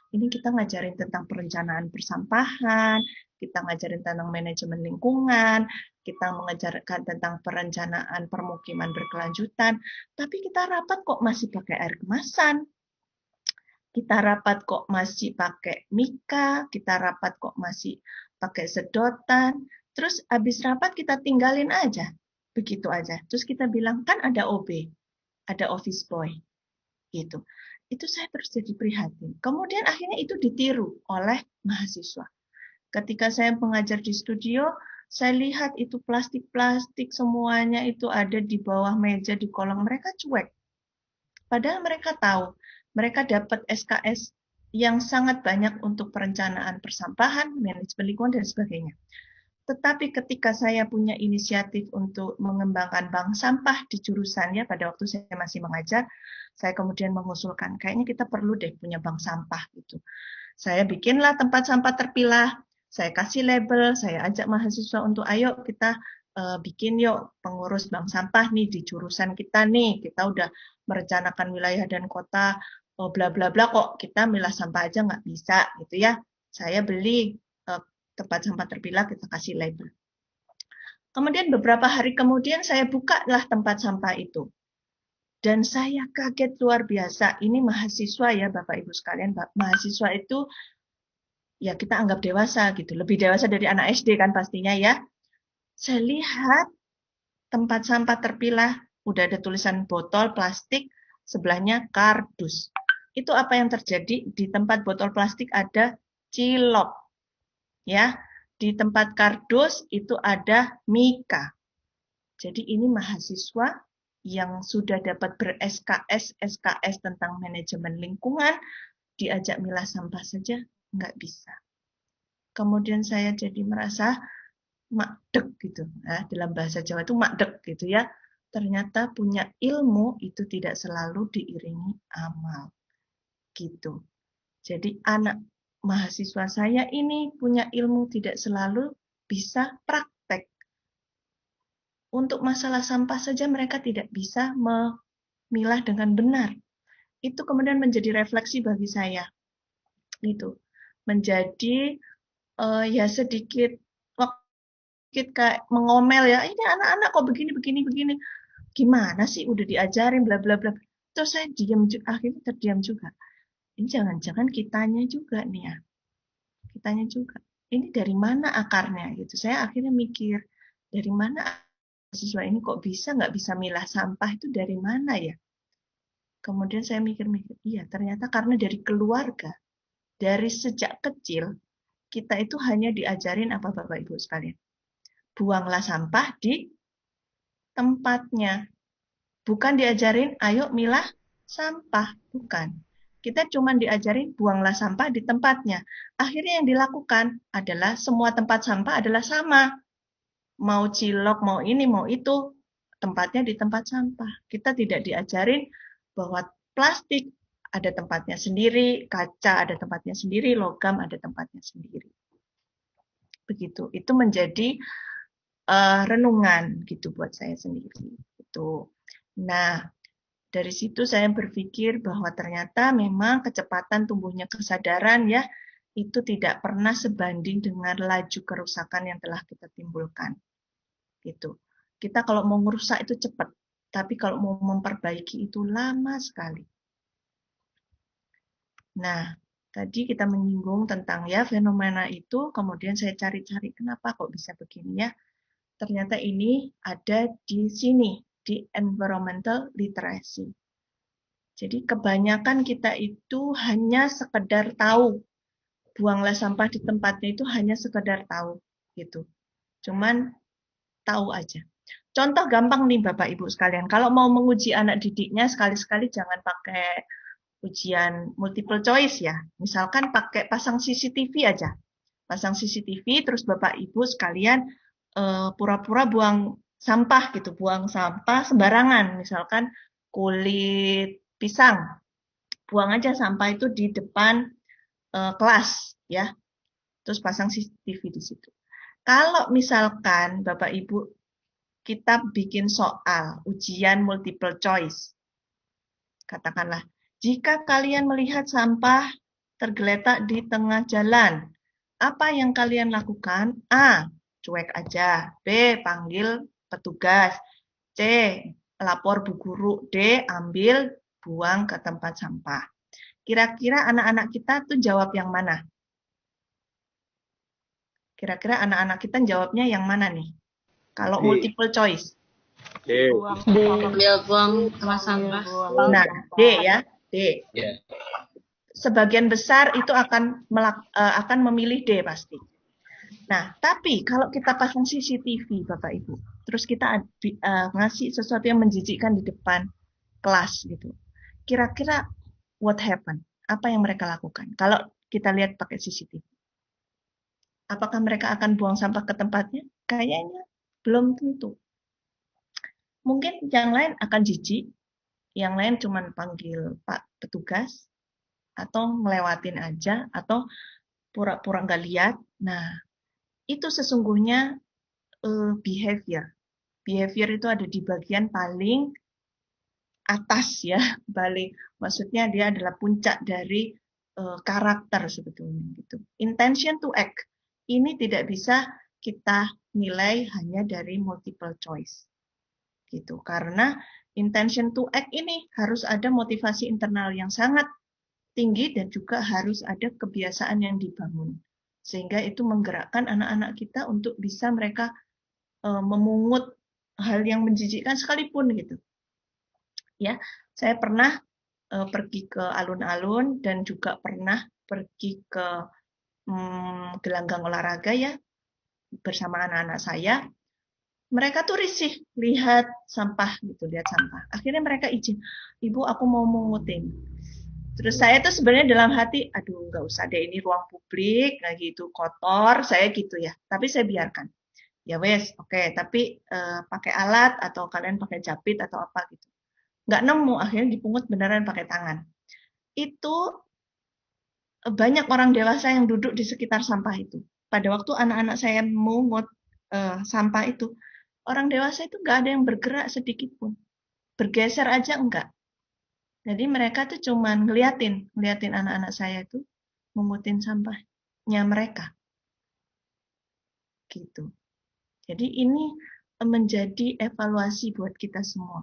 Ini kita ngajarin tentang perencanaan persampahan, kita ngajarin tentang manajemen lingkungan, kita mengajarkan tentang perencanaan permukiman berkelanjutan, tapi kita rapat kok masih pakai air kemasan, kita rapat kok masih pakai mika, kita rapat kok masih pakai sedotan, terus habis rapat kita tinggalin aja, begitu aja. Terus kita bilang, kan ada OB, ada office boy, gitu. Itu saya terus jadi prihatin. Kemudian akhirnya itu ditiru oleh mahasiswa. Ketika saya mengajar di studio, saya lihat itu plastik-plastik semuanya itu ada di bawah meja, di kolong, mereka cuek. Padahal mereka tahu, mereka dapat SKS yang sangat banyak untuk perencanaan persampahan, manajemen lingkungan, dan sebagainya. Tetapi ketika saya punya inisiatif untuk mengembangkan bank sampah di jurusannya pada waktu saya masih mengajar, saya kemudian mengusulkan, kayaknya kita perlu deh punya bank sampah gitu. Saya bikinlah tempat sampah terpilah, saya kasih label, saya ajak mahasiswa untuk ayo kita bikin yuk pengurus bank sampah nih di jurusan kita nih, kita udah merencanakan wilayah dan kota, bla bla bla, kok kita milah sampah aja nggak bisa gitu ya. Saya beli tempat sampah terpilah, kita kasih label. Kemudian beberapa hari kemudian saya bukalah tempat sampah itu. Dan saya kaget luar biasa. Ini mahasiswa ya Bapak Ibu sekalian. Mahasiswa itu ya kita anggap dewasa gitu. Lebih dewasa dari anak SD kan pastinya ya. Saya lihat tempat sampah terpilah. Udah ada tulisan botol plastik. Sebelahnya kardus. Itu apa yang terjadi? Di tempat botol plastik ada cilok. Ya, di tempat kardus itu ada mika. Jadi ini mahasiswa yang sudah dapat ber-SKS tentang manajemen lingkungan, diajak milah sampah saja nggak bisa. Kemudian saya jadi merasa makdek gitu. Nah, dalam bahasa Jawa itu makdek gitu ya. Ternyata punya ilmu itu tidak selalu diiringi amal. Gitu. Jadi anak mahasiswa saya ini punya ilmu tidak selalu bisa praktek. Untuk masalah sampah saja mereka tidak bisa memilah dengan benar. Itu kemudian menjadi refleksi bagi saya. Gitu. Menjadi ya sedikit kayak mengomel ya, ini anak-anak kok begini. Gimana sih udah diajarin bla bla bla. Terus saya akhirnya terdiam juga. Ini jangan-jangan kitanya juga nih ya. Kitanya juga. Ini dari mana akarnya gitu. Saya akhirnya mikir, dari mana mahasiswa ini kok nggak bisa milah sampah itu dari mana ya? Kemudian saya mikir-mikir, iya ternyata karena dari keluarga. Dari sejak kecil, kita itu hanya diajarin apa Bapak Ibu sekalian? Buanglah sampah di tempatnya. Bukan diajarin, ayo milah sampah. Bukan. Kita cuma diajarin buanglah sampah di tempatnya. Akhirnya yang dilakukan adalah semua tempat sampah adalah sama. Mau cilok, mau ini, mau itu, tempatnya di tempat sampah. Kita tidak diajarin bahwa plastik ada tempatnya sendiri, kaca ada tempatnya sendiri, logam ada tempatnya sendiri. Begitu. Itu menjadi renungan gitu buat saya sendiri. Itu. Nah, dari situ saya berpikir bahwa ternyata memang kecepatan tumbuhnya kesadaran ya itu tidak pernah sebanding dengan laju kerusakan yang telah kita timbulkan. Gitu. Kita kalau mau merusak itu cepat, tapi kalau mau memperbaiki itu lama sekali. Nah, tadi kita menyinggung tentang ya fenomena itu, kemudian saya cari-cari kenapa kok bisa begini ya. Ternyata ini ada di sini, di environmental literacy. Jadi kebanyakan kita itu hanya sekedar tahu, buanglah sampah di tempatnya itu hanya sekedar tahu, gitu. Cuman tahu aja. Contoh gampang nih Bapak Ibu sekalian, kalau mau menguji anak didiknya sekali-sekali jangan pakai ujian multiple choice ya. Misalkan pakai pasang CCTV aja. Pasang CCTV terus Bapak Ibu sekalian pura-pura buang sampah gitu, buang sampah sembarangan, misalkan kulit pisang, buang aja sampah itu di depan kelas ya, terus pasang CCTV di situ. Kalau misalkan Bapak Ibu kita bikin soal ujian multiple choice, katakanlah, jika kalian melihat sampah tergeletak di tengah jalan, apa yang kalian lakukan? A. Cuek aja. B. Panggil petugas. C. Lapor bu guru. D. Ambil, buang ke tempat sampah. Kira-kira anak-anak kita tuh jawab yang mana? Kira-kira anak-anak kita jawabnya yang mana nih? Kalau multiple choice. Ambil buang tempat sampah. Nah, D ya. D. Sebagian besar itu akan memilih D pasti. Nah, tapi kalau kita pasang CCTV, Bapak Ibu, terus kita ngasih sesuatu yang menjijikkan di depan kelas gitu. Kira-kira what happen? Apa yang mereka lakukan? Kalau kita lihat pakai CCTV. Apakah mereka akan buang sampah ke tempatnya? Kayaknya belum tentu. Mungkin yang lain akan jijik, yang lain cuma panggil Pak petugas, atau ngelewatin aja, atau pura-pura nggak lihat. Nah, itu sesungguhnya behavior. Behavior itu ada di bagian paling atas ya, maksudnya dia adalah puncak dari karakter sebetulnya gitu. Intention to act ini tidak bisa kita nilai hanya dari multiple choice gitu, karena intention to act ini harus ada motivasi internal yang sangat tinggi dan juga harus ada kebiasaan yang dibangun sehingga itu menggerakkan anak-anak kita untuk bisa mereka memungut hal yang menjijikkan sekalipun gitu. Ya, saya pernah pergi ke alun-alun dan juga pernah pergi ke gelanggang olahraga ya bersama anak-anak saya. Mereka tuh risih lihat sampah gitu, lihat sampah. Akhirnya mereka izin, Ibu aku mau mengutin. Terus saya tuh sebenarnya dalam hati, aduh nggak usah deh ini ruang publik, lagi itu kotor, saya gitu ya. Tapi saya biarkan. Ya wes, oke. Tapi pakai alat atau kalian pakai japit atau apa gitu. Nggak nemu, akhirnya dipungut beneran pakai tangan. Itu banyak orang dewasa yang duduk di sekitar sampah itu. Pada waktu anak-anak saya mungut sampah itu, orang dewasa itu nggak ada yang bergerak sedikit pun. Bergeser aja enggak. Jadi mereka tuh cuman ngeliatin anak-anak saya itu mengutin sampahnya mereka. Gitu. Jadi ini menjadi evaluasi buat kita semua.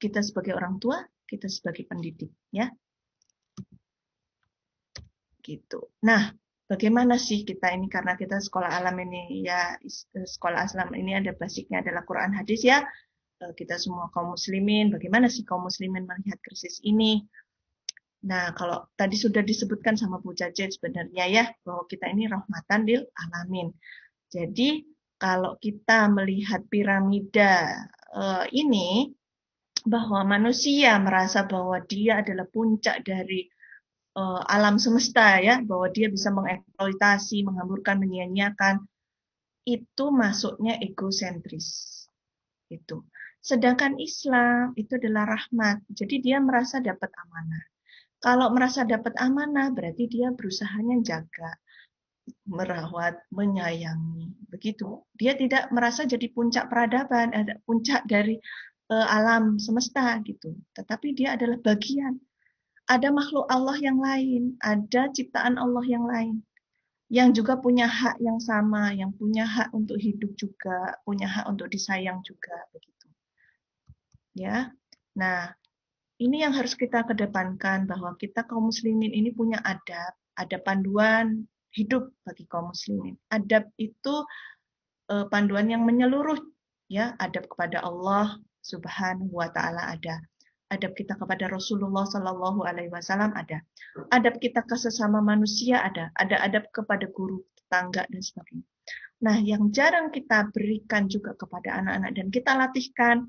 Kita sebagai orang tua, kita sebagai pendidik, ya. Gitu. Nah, bagaimana sih kita ini karena kita sekolah alam ini ya sekolah Islam ini ada basicnya adalah Quran hadis ya. Kita semua kaum muslimin, bagaimana sih kaum muslimin melihat krisis ini? Nah, kalau tadi sudah disebutkan sama Bu Cace sebenarnya ya, bahwa kita ini rahmatan lil alamin. Jadi, kalau kita melihat piramida ini, bahwa manusia merasa bahwa dia adalah puncak dari alam semesta ya, bahwa dia bisa mengeksploitasi, menghamburkan, menyia-nyiakan, itu masuknya egosentris. Itu. Sedangkan Islam itu adalah rahmat. Jadi dia merasa dapat amanah. Kalau merasa dapat amanah, berarti dia berusahanya jaga, merawat, menyayangi. Begitu. Dia tidak merasa jadi puncak peradaban, ada puncak dari alam semesta gitu. Tetapi dia adalah bagian. Ada makhluk Allah yang lain, ada ciptaan Allah yang lain, yang juga punya hak yang sama, yang punya hak untuk hidup juga, punya hak untuk disayang juga, begitu. Ya. Nah, ini yang harus kita kedepankan, bahwa kita kaum muslimin ini punya adab, ada panduan hidup bagi kaum muslimin. Adab itu panduan yang menyeluruh, ya, adab kepada Allah Subhanahu wa taala ada. Adab kita kepada Rasulullah Shallallahu alaihi wasallam ada. Adab kita ke sesama manusia ada adab kepada guru, tetangga dan sebagainya. Nah, yang jarang kita berikan juga kepada anak-anak dan kita latihkan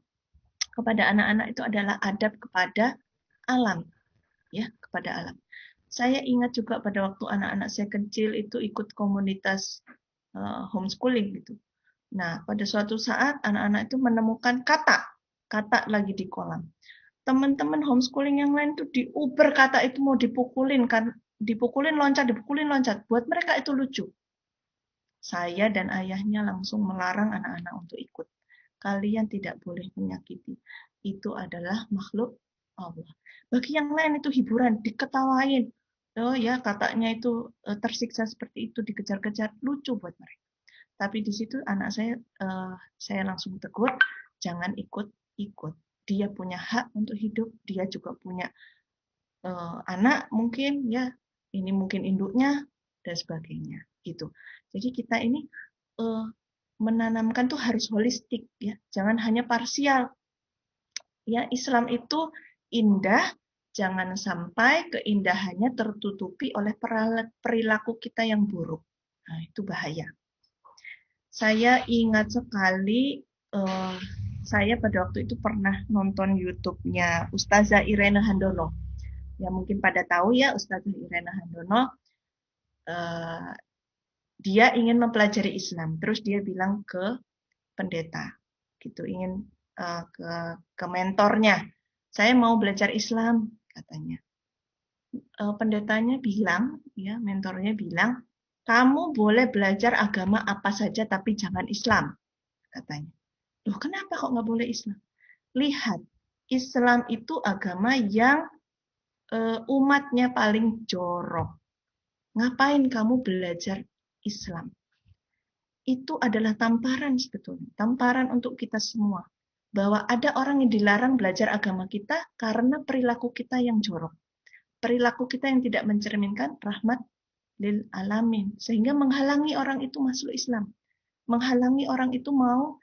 kepada anak-anak itu adalah adab kepada alam, ya, kepada alam. Saya ingat juga pada waktu anak-anak saya kecil itu ikut komunitas homeschooling gitu. Nah, pada suatu saat anak-anak itu menemukan kata lagi di kolam. Teman-teman homeschooling yang lain tuh diuber kata itu mau dipukulin kan, dipukulin loncat. Buat mereka itu lucu. Saya dan ayahnya langsung melarang anak-anak untuk ikut. Kalian tidak boleh menyakiti. Itu adalah makhluk Allah. Bagi yang lain itu hiburan, diketawain. Oh ya, katanya itu tersiksa seperti itu, dikejar-kejar, lucu buat mereka. Tapi di situ anak saya langsung tegur, jangan ikut-ikut. Dia punya hak untuk hidup, dia juga punya anak mungkin, ya, ini mungkin induknya dan sebagainya gitu. Jadi kita ini menanamkan tuh harus holistik, ya, jangan hanya parsial. Ya, Islam itu indah, jangan sampai keindahannya tertutupi oleh perilaku kita yang buruk. Nah, itu bahaya. Saya ingat sekali, saya pada waktu itu pernah nonton YouTube-nya Ustazah Irena Handono. Ya mungkin pada tahu ya, Ustazah Irena Handono, dia ingin mempelajari Islam. Terus dia bilang ke pendeta, gitu, ingin ke mentornya, saya mau belajar Islam, katanya. Pendetanya bilang, ya, mentornya bilang, kamu boleh belajar agama apa saja tapi jangan Islam, katanya. Loh, kenapa kok nggak boleh Islam? Lihat, Islam itu agama yang umatnya paling jorok. Ngapain kamu belajar Islam? Itu adalah tamparan sebetulnya, tamparan untuk kita semua. Bahwa ada orang yang dilarang belajar agama kita karena perilaku kita yang jorok. Perilaku kita yang tidak mencerminkan rahmat lil alamin, sehingga menghalangi orang itu masuk Islam, menghalangi orang itu mau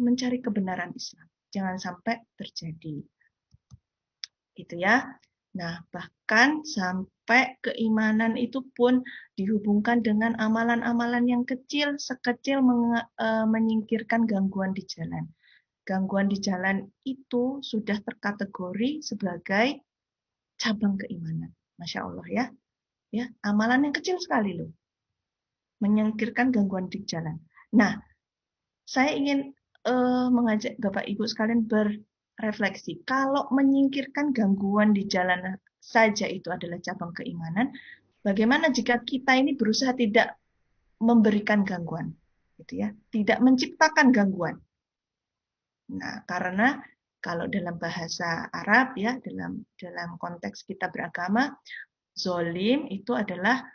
mencari kebenaran Islam. Jangan sampai terjadi, gitu ya. Nah, bahkan sampai keimanan itu pun dihubungkan dengan amalan-amalan yang kecil, sekecil menyingkirkan gangguan di jalan. Gangguan di jalan itu sudah terkategori sebagai cabang keimanan. Masya Allah ya. Ya, amalan yang kecil sekali loh. Menyingkirkan gangguan di jalan. Nah, saya ingin mengajak Bapak Ibu sekalian berefleksi. Kalau menyingkirkan gangguan di jalan saja itu adalah cabang keimanan, bagaimana jika kita ini berusaha tidak memberikan gangguan, gitu ya, tidak menciptakan gangguan. Nah, karena kalau dalam bahasa Arab ya, dalam konteks kita beragama, zolim itu adalah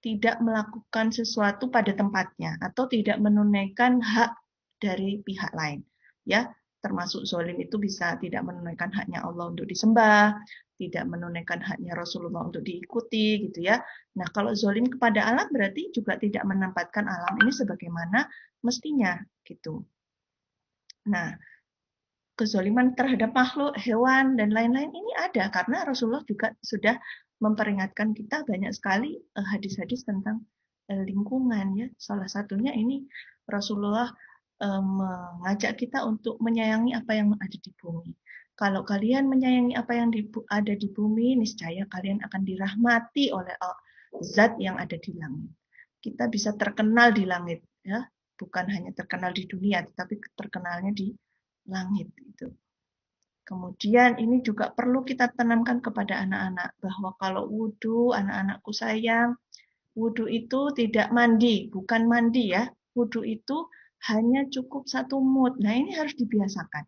tidak melakukan sesuatu pada tempatnya atau tidak menunaikan hak dari pihak lain, ya. Termasuk zolim itu bisa tidak menunaikan haknya Allah untuk disembah, tidak menunaikan haknya Rasulullah untuk diikuti, gitu ya. Nah, kalau zolim kepada alam berarti juga tidak menempatkan alam ini sebagaimana mestinya, gitu. Nah, kezoliman terhadap makhluk, hewan, dan lain-lain ini ada karena Rasulullah juga sudah memperingatkan kita banyak sekali hadis-hadis tentang lingkungan, ya. Salah satunya ini Rasulullah mengajak kita untuk menyayangi apa yang ada di bumi. Kalau kalian menyayangi apa yang ada di bumi, niscaya kalian akan dirahmati oleh zat yang ada di langit. Kita bisa terkenal di langit, ya, bukan hanya terkenal di dunia, tetapi terkenalnya di langit itu. Kemudian ini juga perlu kita tanamkan kepada anak-anak bahwa kalau wudhu, anak-anakku sayang, wudhu itu tidak mandi, bukan mandi ya. Wudhu itu hanya cukup 1 mud. Nah ini harus dibiasakan.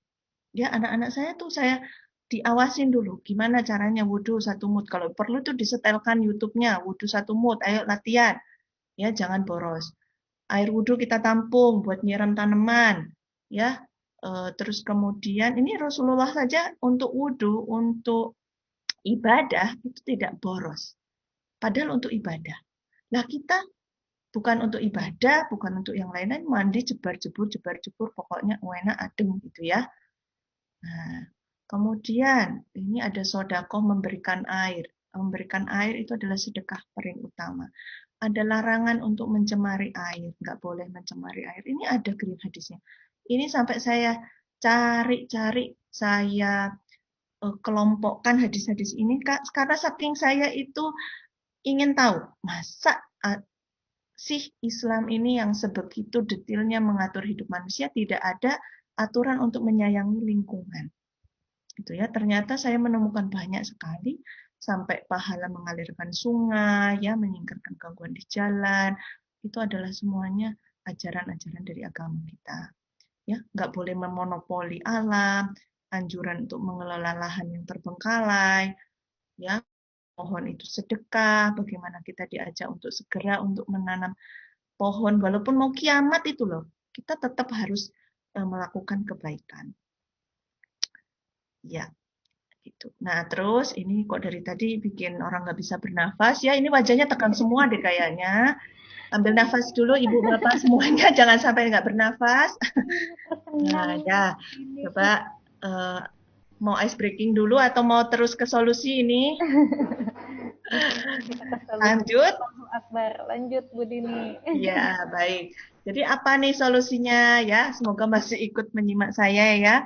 Ya anak-anak saya tuh saya diawasin dulu gimana caranya wudhu 1 mud. Kalau perlu tuh disetelkan YouTube-nya wudhu 1 mud. Ayo latihan. Ya jangan boros. Air wudhu kita tampung buat nyiram tanaman. Ya terus kemudian ini Rasulullah saja untuk wudhu, untuk ibadah itu tidak boros. Padahal untuk ibadah. Nah kita bukan untuk ibadah, bukan untuk yang lain-lain, mandi jebar-jebur, pokoknya enak adem gitu ya. Nah, kemudian ini ada sodakoh memberikan air. Memberikan air itu adalah sedekah paling utama. Ada larangan untuk mencemari air, nggak boleh mencemari air. Ini ada green hadisnya. Ini sampai saya cari-cari, saya kelompokkan hadis-hadis ini karena saking saya itu ingin tahu masa sih Islam ini yang sebegitu detailnya mengatur hidup manusia, tidak ada aturan untuk menyayangi lingkungan. Itu ya, ternyata saya menemukan banyak sekali sampai pahala mengalirkan sungai, ya, menyingkirkan gangguan di jalan. Itu adalah semuanya ajaran-ajaran dari agama kita. Ya, nggak boleh memonopoli alam, anjuran untuk mengelola lahan yang terbengkalai, ya, pohon itu sedekah, bagaimana kita diajak untuk segera untuk menanam pohon, walaupun mau kiamat itu loh, kita tetap harus melakukan kebaikan. Ya, gitu. Nah, terus ini kok dari tadi bikin orang nggak bisa bernafas, ya ini wajahnya tegang semua deh kayaknya. Ambil nafas dulu Ibu Bapak semuanya, jangan sampai nggak bernafas. Nah, ya, coba mau ice breaking dulu atau mau terus ke solusi ini? Lanjut. Akbar, lanjut Bu Dini. Ya, baik. Jadi apa nih solusinya ya? Semoga masih ikut menyimak saya ya.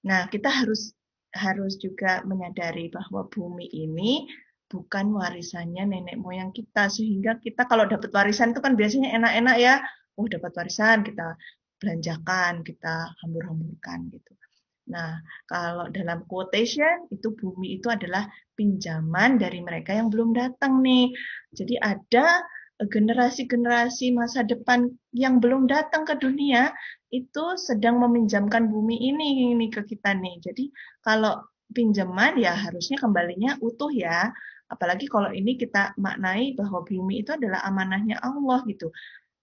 Nah, kita harus juga menyadari bahwa bumi ini bukan warisannya nenek moyang kita, sehingga kita kalau dapat warisan itu kan biasanya enak-enak ya. Oh, dapat warisan kita belanjakan, kita hambur-hamburkan gitu. Nah, kalau dalam quotation itu bumi itu adalah pinjaman dari mereka yang belum datang nih. Jadi ada generasi-generasi masa depan yang belum datang ke dunia itu sedang meminjamkan bumi ini ke kita nih. Jadi kalau pinjaman ya harusnya kembalinya utuh ya. Apalagi kalau ini kita maknai bahwa bumi itu adalah amanahnya Allah gitu.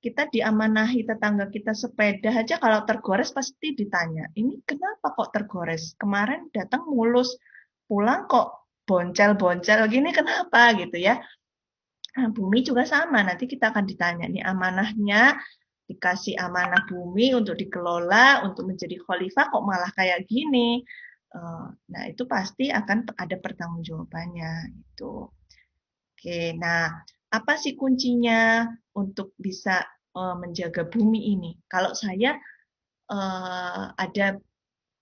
Kita diamanahi tetangga kita sepeda aja kalau tergores pasti ditanya, ini kenapa kok tergores? Kemarin datang mulus, pulang kok boncel-boncel gini kenapa gitu ya. Nah, bumi juga sama, nanti kita akan ditanya nih amanahnya, dikasih amanah bumi untuk dikelola, untuk menjadi khalifah kok malah kayak gini. Nah, itu pasti akan ada pertanggungjawabannya gitu. Oke, nah apa sih kuncinya untuk bisa menjaga bumi ini? Kalau saya ada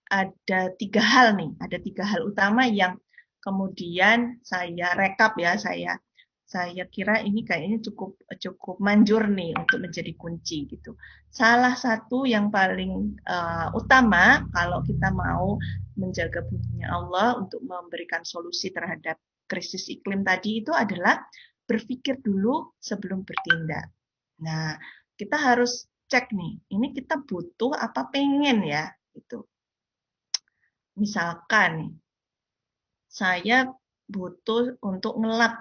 3 hal nih, ada 3 hal utama yang kemudian saya rekap ya, saya kira ini kayaknya cukup manjur nih untuk menjadi kunci gitu. Salah satu yang paling utama kalau kita mau menjaga buminya Allah untuk memberikan solusi terhadap krisis iklim tadi itu adalah berpikir dulu sebelum bertindak. Nah, kita harus cek nih, ini kita butuh apa pengen ya gitu. Misalkan nih, saya butuh untuk ngelap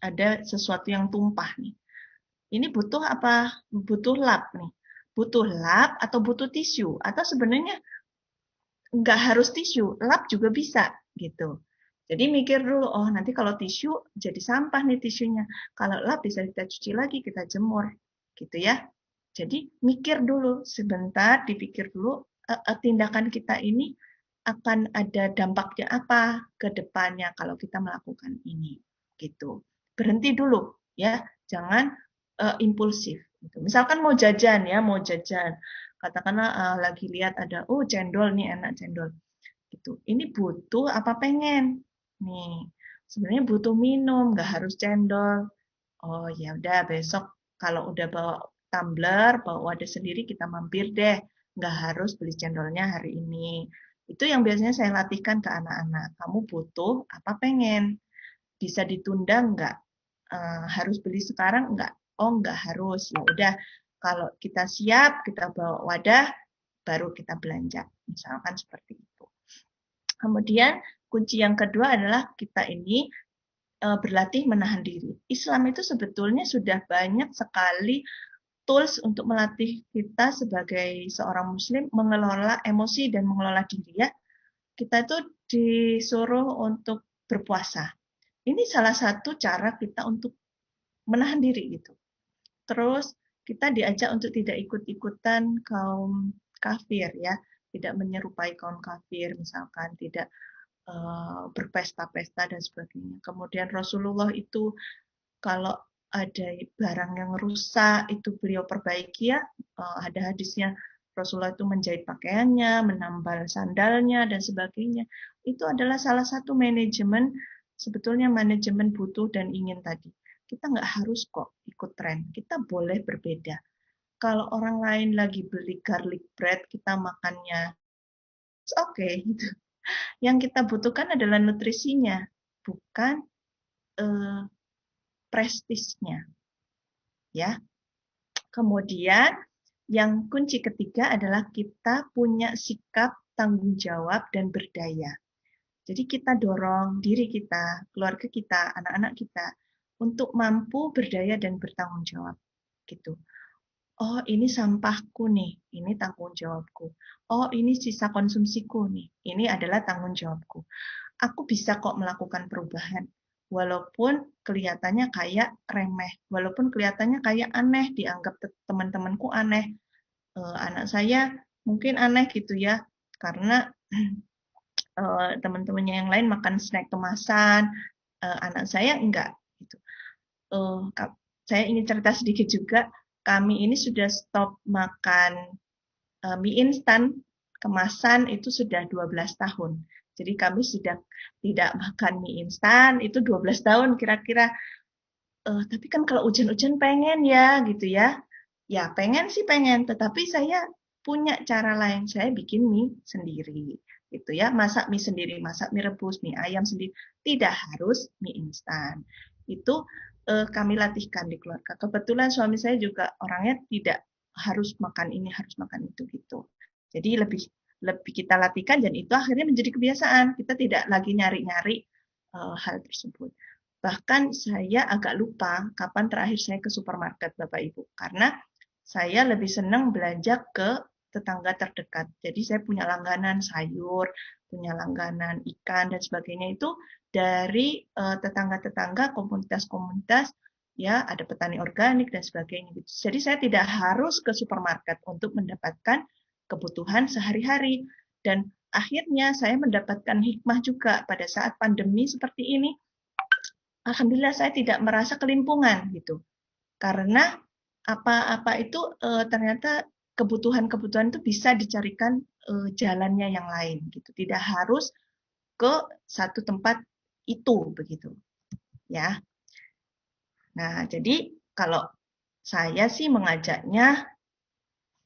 ada sesuatu yang tumpah nih. Ini butuh apa? Butuh lap nih. Butuh lap atau butuh tisu? Atau sebenarnya nggak harus tisu, lap juga bisa gitu. Jadi mikir dulu, oh nanti kalau tisu jadi sampah nih tisunya. Kalau lap bisa kita cuci lagi, kita jemur gitu ya. Jadi mikir dulu sebentar, dipikir dulu tindakan kita ini akan ada dampaknya apa ke depannya kalau kita melakukan ini gitu. Berhenti dulu ya, jangan impulsif gitu. Misalkan mau jajan ya, mau jajan. Katakanlah lagi lihat ada cendol nih enak cendol gitu. Ini butuh apa pengen? Nih, sebenarnya butuh minum, nggak harus cendol. Oh ya udah besok kalau udah bawa tumbler, bawa wadah sendiri kita mampir deh. Nggak harus beli cendolnya hari ini. Itu yang biasanya saya latihkan ke anak-anak. Kamu butuh apa pengen? Bisa ditunda enggak? Harus beli sekarang enggak? Oh, enggak harus. Ya udah, kalau kita siap, kita bawa wadah, baru kita belanja. Misalkan seperti itu. Kemudian kunci yang kedua adalah kita ini berlatih menahan diri. Islam itu sebetulnya sudah banyak sekali tools untuk melatih kita sebagai seorang muslim mengelola emosi dan mengelola diri ya. Kita itu disuruh untuk berpuasa. Ini salah satu cara kita untuk menahan diri gitu. Terus kita diajak untuk tidak ikut-ikutan kaum kafir ya, tidak menyerupai kaum kafir misalkan, tidak berpesta-pesta dan sebagainya. Kemudian Rasulullah itu kalau ada barang yang rusak itu beliau perbaiki ya. Ada hadisnya Rasulullah itu menjahit pakaiannya, menambal sandalnya dan sebagainya. Itu adalah salah satu manajemen, sebetulnya manajemen butuh dan ingin tadi. Kita nggak harus kok ikut tren. Kita boleh berbeda. Kalau orang lain lagi beli garlic bread, kita makannya it's okay gitu. Yang kita butuhkan adalah nutrisinya, bukan prestisnya. Ya. Kemudian yang kunci ketiga adalah kita punya sikap tanggung jawab dan berdaya. Jadi kita dorong diri kita, keluarga kita, anak-anak kita untuk mampu berdaya dan bertanggung jawab. Gitu. Oh, ini sampahku nih, ini tanggung jawabku. Oh, ini sisa konsumsiku nih, ini adalah tanggung jawabku. Aku bisa kok melakukan perubahan. Walaupun kelihatannya kayak remeh, walaupun kelihatannya kayak aneh, dianggap teman-temanku aneh, anak saya mungkin aneh gitu ya, karena teman-temannya yang lain makan snack kemasan, anak saya enggak. Gitu. Saya ingin cerita sedikit juga, kami ini sudah stop makan mie instan kemasan itu sudah 12 tahun. Jadi kami sudah tidak makan mie instan itu 12 tahun kira-kira. Tapi kan kalau hujan-hujan pengen ya gitu ya. Ya pengen sih pengen, tetapi saya punya cara lain. Saya bikin mie sendiri gitu ya. Masak mie sendiri, masak mie rebus, mie ayam sendiri. Tidak harus mie instan. Itu kami latihkan di keluarga. Kebetulan suami saya juga orangnya tidak harus makan ini, harus makan itu gitu. Jadi lebih kita latihkan dan itu akhirnya menjadi kebiasaan. Kita tidak lagi nyari-nyari hal tersebut. Bahkan saya agak lupa kapan terakhir saya ke supermarket Bapak Ibu. Karena saya lebih senang belanja ke tetangga terdekat. Jadi saya punya langganan sayur, punya langganan ikan dan sebagainya itu dari tetangga-tetangga, komunitas-komunitas, ya ada petani organik dan sebagainya. Jadi saya tidak harus ke supermarket untuk mendapatkan kebutuhan sehari-hari. Dan akhirnya saya mendapatkan hikmah juga pada saat pandemi seperti ini. Alhamdulillah saya tidak merasa kelimpungan gitu. Karena apa-apa itu ternyata kebutuhan-kebutuhan itu bisa dicarikan jalannya yang lain gitu. Tidak harus ke satu tempat itu begitu. Ya. Nah, jadi kalau saya sih mengajaknya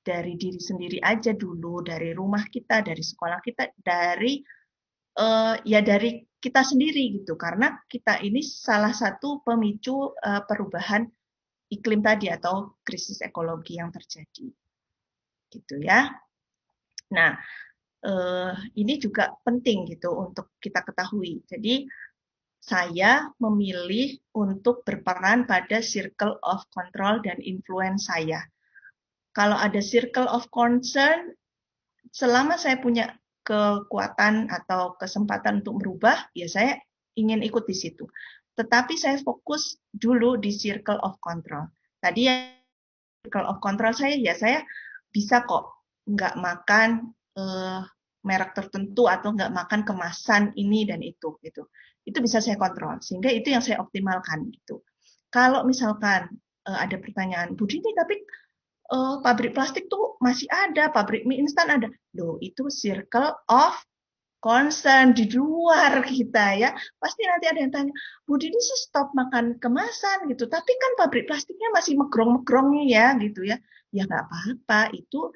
dari diri sendiri aja dulu, dari rumah kita, dari sekolah kita, dari dari kita sendiri gitu, karena kita ini salah satu pemicu perubahan iklim tadi atau krisis ekologi yang terjadi, gitu ya. Nah, ini juga penting gitu untuk kita ketahui. Jadi saya memilih untuk berperan pada circle of control dan influence saya. Kalau ada circle of concern, selama saya punya kekuatan atau kesempatan untuk merubah, ya saya ingin ikut di situ. Tetapi saya fokus dulu di circle of control. Tadi ya circle of control saya, ya saya bisa kok nggak makan merek tertentu atau nggak makan kemasan ini dan itu, gitu. Itu bisa saya kontrol, sehingga itu yang saya optimalkan, gitu. Kalau misalkan ada pertanyaan, Bu Dini, tapi pabrik plastik tuh masih ada, pabrik mie instan ada. Loh, itu circle of concern di luar kita ya. Pasti nanti ada yang tanya, Bu Dini sih stop makan kemasan gitu, tapi kan pabrik plastiknya masih megrong-megrong ya gitu ya. Ya nggak apa-apa, itu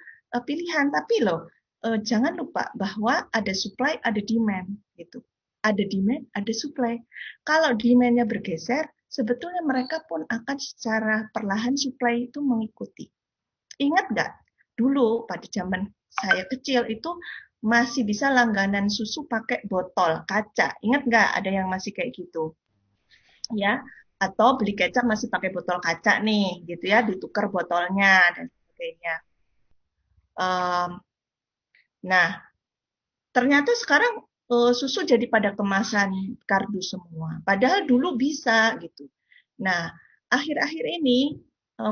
pilihan. Tapi loh, jangan lupa bahwa ada supply, ada demand gitu. Ada demand, ada supply. Kalau demand-nya bergeser, sebetulnya mereka pun akan secara perlahan supply itu mengikuti. Ingat nggak? Dulu pada zaman saya kecil itu masih bisa langganan susu pakai botol kaca. Ingat nggak ada yang masih kayak gitu? Ya, atau beli kecap masih pakai botol kaca nih, gitu ya, ditukar botolnya dan sebagainya. Nah, ternyata sekarang susu jadi pada kemasan kardus semua. Padahal dulu bisa gitu. Nah, akhir-akhir ini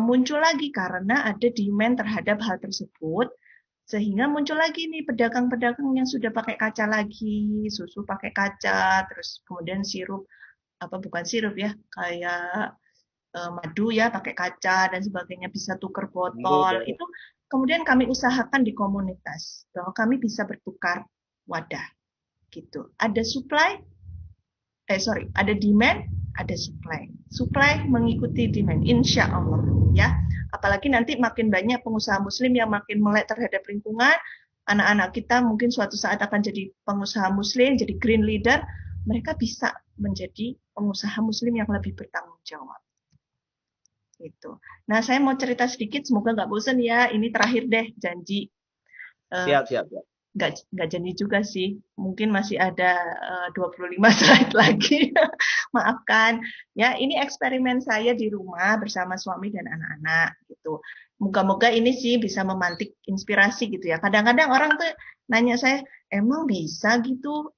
muncul lagi karena ada demand terhadap hal tersebut, sehingga muncul lagi nih pedagang-pedagang yang sudah pakai kaca lagi, susu pakai kaca, terus kemudian sirup, apa bukan sirup ya, kayak madu ya pakai kaca dan sebagainya, bisa tuker botol. Itu kemudian kami usahakan di komunitas bahwa kami bisa bertukar wadah gitu. Ada supply, ada demand, ada supply. Supply mengikuti demand, insya Allah ya. Apalagi nanti makin banyak pengusaha muslim yang makin melek terhadap lingkungan, anak-anak kita mungkin suatu saat akan jadi pengusaha muslim, jadi green leader, mereka bisa menjadi pengusaha muslim yang lebih bertanggung jawab. Gitu. Nah, saya mau cerita sedikit, semoga nggak bosan ya. Ini terakhir deh, janji. Siap. Nggak janji juga sih. Mungkin masih ada 25 slide lagi. Maafkan. Ya, ini eksperimen saya di rumah bersama suami dan anak-anak. Gitu. Moga-moga ini sih bisa memantik inspirasi gitu ya. Kadang-kadang orang tuh nanya saya, emang bisa gitu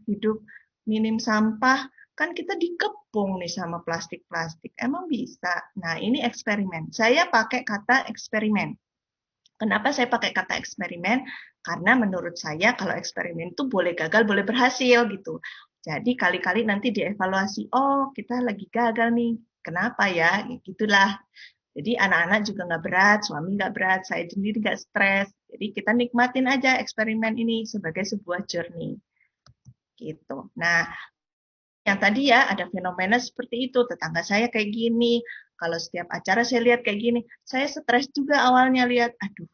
hidup minim sampah? Kan kita dikepung nih sama plastik-plastik. Emang bisa? Nah, ini eksperimen. Saya pakai kata eksperimen. Kenapa saya pakai kata eksperimen? Karena menurut saya kalau eksperimen itu boleh gagal, boleh berhasil gitu. Jadi kali-kali nanti dievaluasi, oh kita lagi gagal nih. Kenapa ya? Gitulah. Jadi anak-anak juga nggak berat, suami nggak berat, saya sendiri nggak stres. Jadi kita nikmatin aja eksperimen ini sebagai sebuah journey. Gitu. Nah, yang tadi ya ada fenomena seperti itu, tetangga saya kayak gini, kalau setiap acara saya lihat kayak gini, saya stres juga awalnya lihat, aduh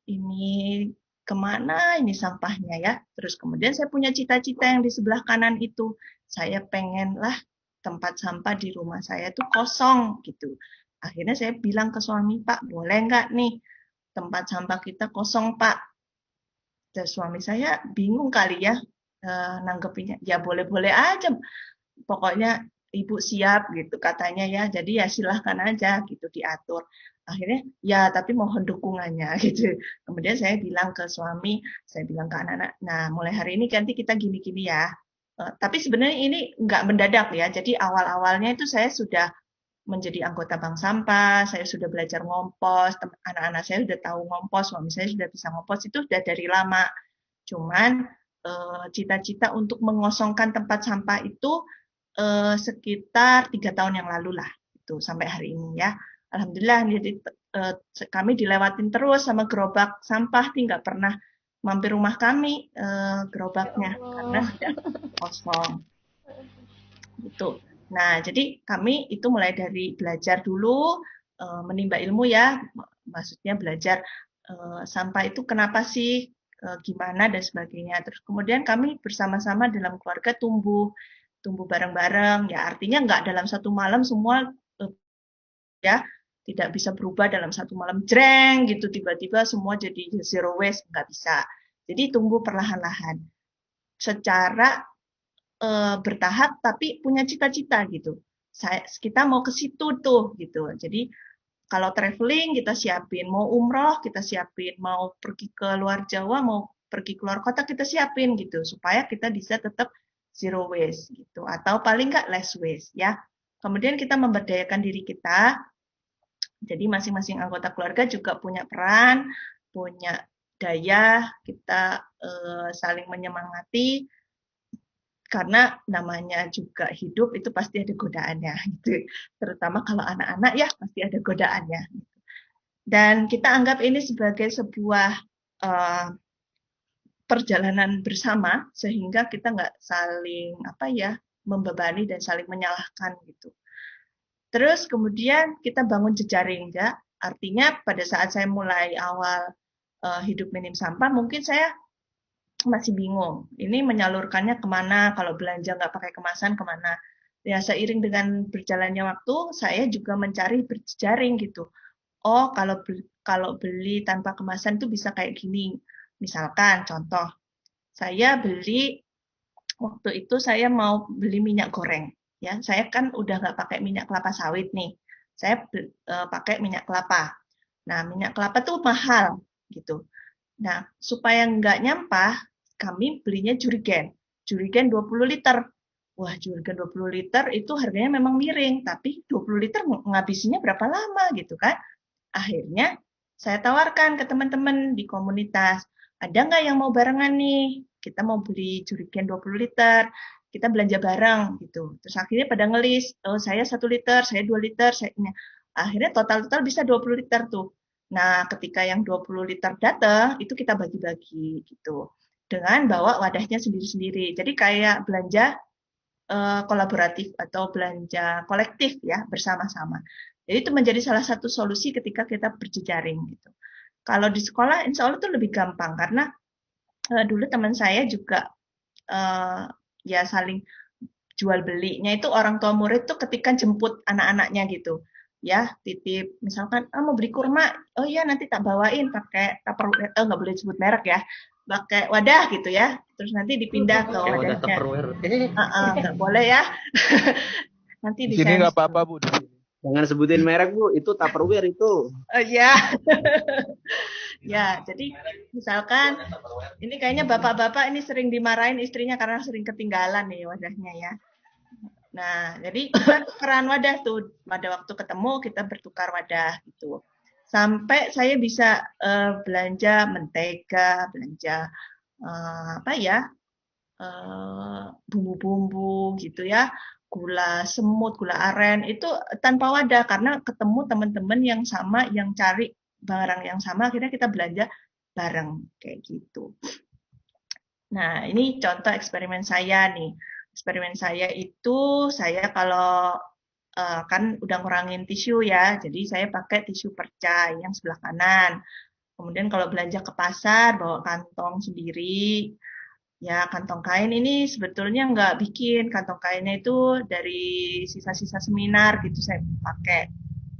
ini kemana ini sampahnya ya. Terus kemudian saya punya cita-cita yang di sebelah kanan itu, saya pengen lah tempat sampah di rumah saya tuh kosong gitu. Akhirnya saya bilang ke suami, Pak boleh nggak nih tempat sampah kita kosong Pak. Dan suami saya bingung kali ya nanggepinnya, ya boleh-boleh aja, pokoknya ibu siap gitu katanya ya, jadi ya silahkan aja gitu diatur. Akhirnya ya tapi mohon dukungannya gitu. Kemudian saya bilang ke suami, saya bilang ke anak-anak, nah mulai hari ini nanti kita gini-gini ya. Tapi sebenarnya ini nggak mendadak ya, jadi awal-awalnya itu saya sudah menjadi anggota bank sampah, saya sudah belajar ngompos, anak-anak saya sudah tahu ngompos, suami saya sudah bisa ngompos, itu sudah dari lama. Cuman cita-cita untuk mengosongkan tempat sampah itu sekitar 3 tahun yang lalu lah, itu sampai hari ini ya. Alhamdulillah, jadi kami dilewatin terus sama gerobak sampah, nggak pernah mampir rumah kami gerobaknya karena sudah kosong. Gitu. Nah, jadi kami itu mulai dari belajar dulu, menimba ilmu ya, maksudnya belajar sampah itu kenapa sih, gimana dan sebagainya. Terus kemudian kami bersama-sama dalam keluarga tumbuh bareng-bareng, ya artinya nggak dalam satu malam semua ya tidak bisa berubah dalam satu malam jreng gitu tiba-tiba semua jadi zero waste, nggak bisa. Jadi tumbuh perlahan-lahan secara bertahap tapi punya cita-cita gitu. Kita mau ke situ tuh gitu. Jadi kalau traveling kita siapin, mau umroh kita siapin, mau pergi ke luar Jawa, mau pergi keluar kota kita siapin gitu supaya kita bisa tetap zero waste gitu atau paling nggak less waste ya. Kemudian kita memberdayakan diri kita. Jadi masing-masing anggota keluarga juga punya peran, punya daya, kita saling menyemangati karena namanya juga hidup itu pasti ada godaannya gitu. Terutama kalau anak-anak ya pasti ada godaannya. Dan kita anggap ini sebagai sebuah perjalanan bersama sehingga kita nggak saling membebani dan saling menyalahkan gitu. Terus kemudian kita bangun jejaring ya. Artinya pada saat saya mulai awal hidup minim sampah, mungkin saya masih bingung. Ini menyalurkannya kemana? Kalau belanja nggak pakai kemasan kemana? Ya seiring dengan berjalannya waktu, saya juga mencari berjejaring gitu. Oh, kalau beli tanpa kemasan tuh bisa kayak gini. Misalkan contoh, saya beli waktu itu saya mau beli minyak goreng. Ya, saya kan udah nggak pakai minyak kelapa sawit nih. Saya pakai minyak kelapa. Nah, minyak kelapa tuh mahal gitu. Nah, supaya nggak nyampah, kami belinya jurigen. Jurigen 20 liter. Wah, jurigen 20 liter itu harganya memang miring, tapi 20 liter ngabisinya berapa lama gitu kan. Akhirnya saya tawarkan ke teman-teman di komunitas, ada nggak yang mau barengan nih? Kita mau beli jurigen 20 liter, kita belanja bareng gitu. Terus akhirnya pada ngelis, oh saya 1 liter, saya 2 liter, saya ini. Akhirnya total-total bisa 20 liter tuh. Nah, ketika yang 20 liter datang, itu kita bagi-bagi gitu. Dengan bawa wadahnya sendiri-sendiri. Jadi kayak belanja kolaboratif atau belanja kolektif ya, bersama-sama. Jadi itu menjadi salah satu solusi ketika kita berjejaring gitu. Kalau di sekolah insya Allah itu lebih gampang karena dulu teman saya juga ya saling jual belinya itu orang tua murid tuh ketika jemput anak-anaknya gitu. Ya, titip misalkan mau beli kurma, oh iya nanti tak bawain pakai tupperware, nggak boleh sebut merek ya, pakai wadah gitu ya. Terus nanti dipindah ke Kayak wadah wadahnya. Tupperware. Nggak boleh ya. Nanti Di sini nggak apa-apa, Bu. Di sini. Jangan sebutin merek, Bu. Itu Tupperware itu. Ya. Ya, jadi misalkan ini kayaknya bapak-bapak ini sering dimarahin istrinya karena sering ketinggalan nih wadahnya ya. Nah, jadi kita tukeran wadah tuh. Pada waktu ketemu kita bertukar wadah gitu. Sampai saya bisa belanja mentega, belanja apa ya, bumbu-bumbu gitu ya, gula semut, gula aren, itu tanpa wadah karena ketemu teman-teman yang sama, yang cari barang yang sama, akhirnya kita belanja bareng kayak gitu. Nah, ini contoh eksperimen saya nih. Eksperimen saya itu, saya kalau kan udah ngurangin tisu ya, jadi saya pakai tisu perca yang sebelah kanan. Kemudian kalau belanja ke pasar, bawa kantong sendiri. Ya, kantong kain ini sebetulnya nggak bikin. Kantong kainnya itu dari sisa-sisa seminar gitu saya pakai.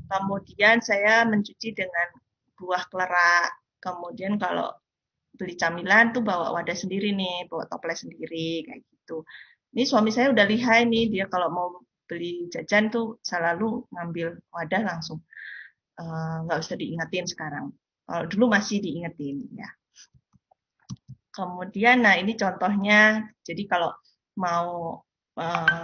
Kemudian saya mencuci dengan buah kelera. Kemudian kalau beli camilan tuh bawa wadah sendiri nih, bawa toples sendiri kayak gitu. Ini suami saya udah lihai nih, dia kalau mau beli jajan tuh selalu ngambil wadah langsung. Nggak usah diingetin sekarang. Kalau dulu masih diingetin ya. Kemudian, nah ini contohnya, jadi kalau mau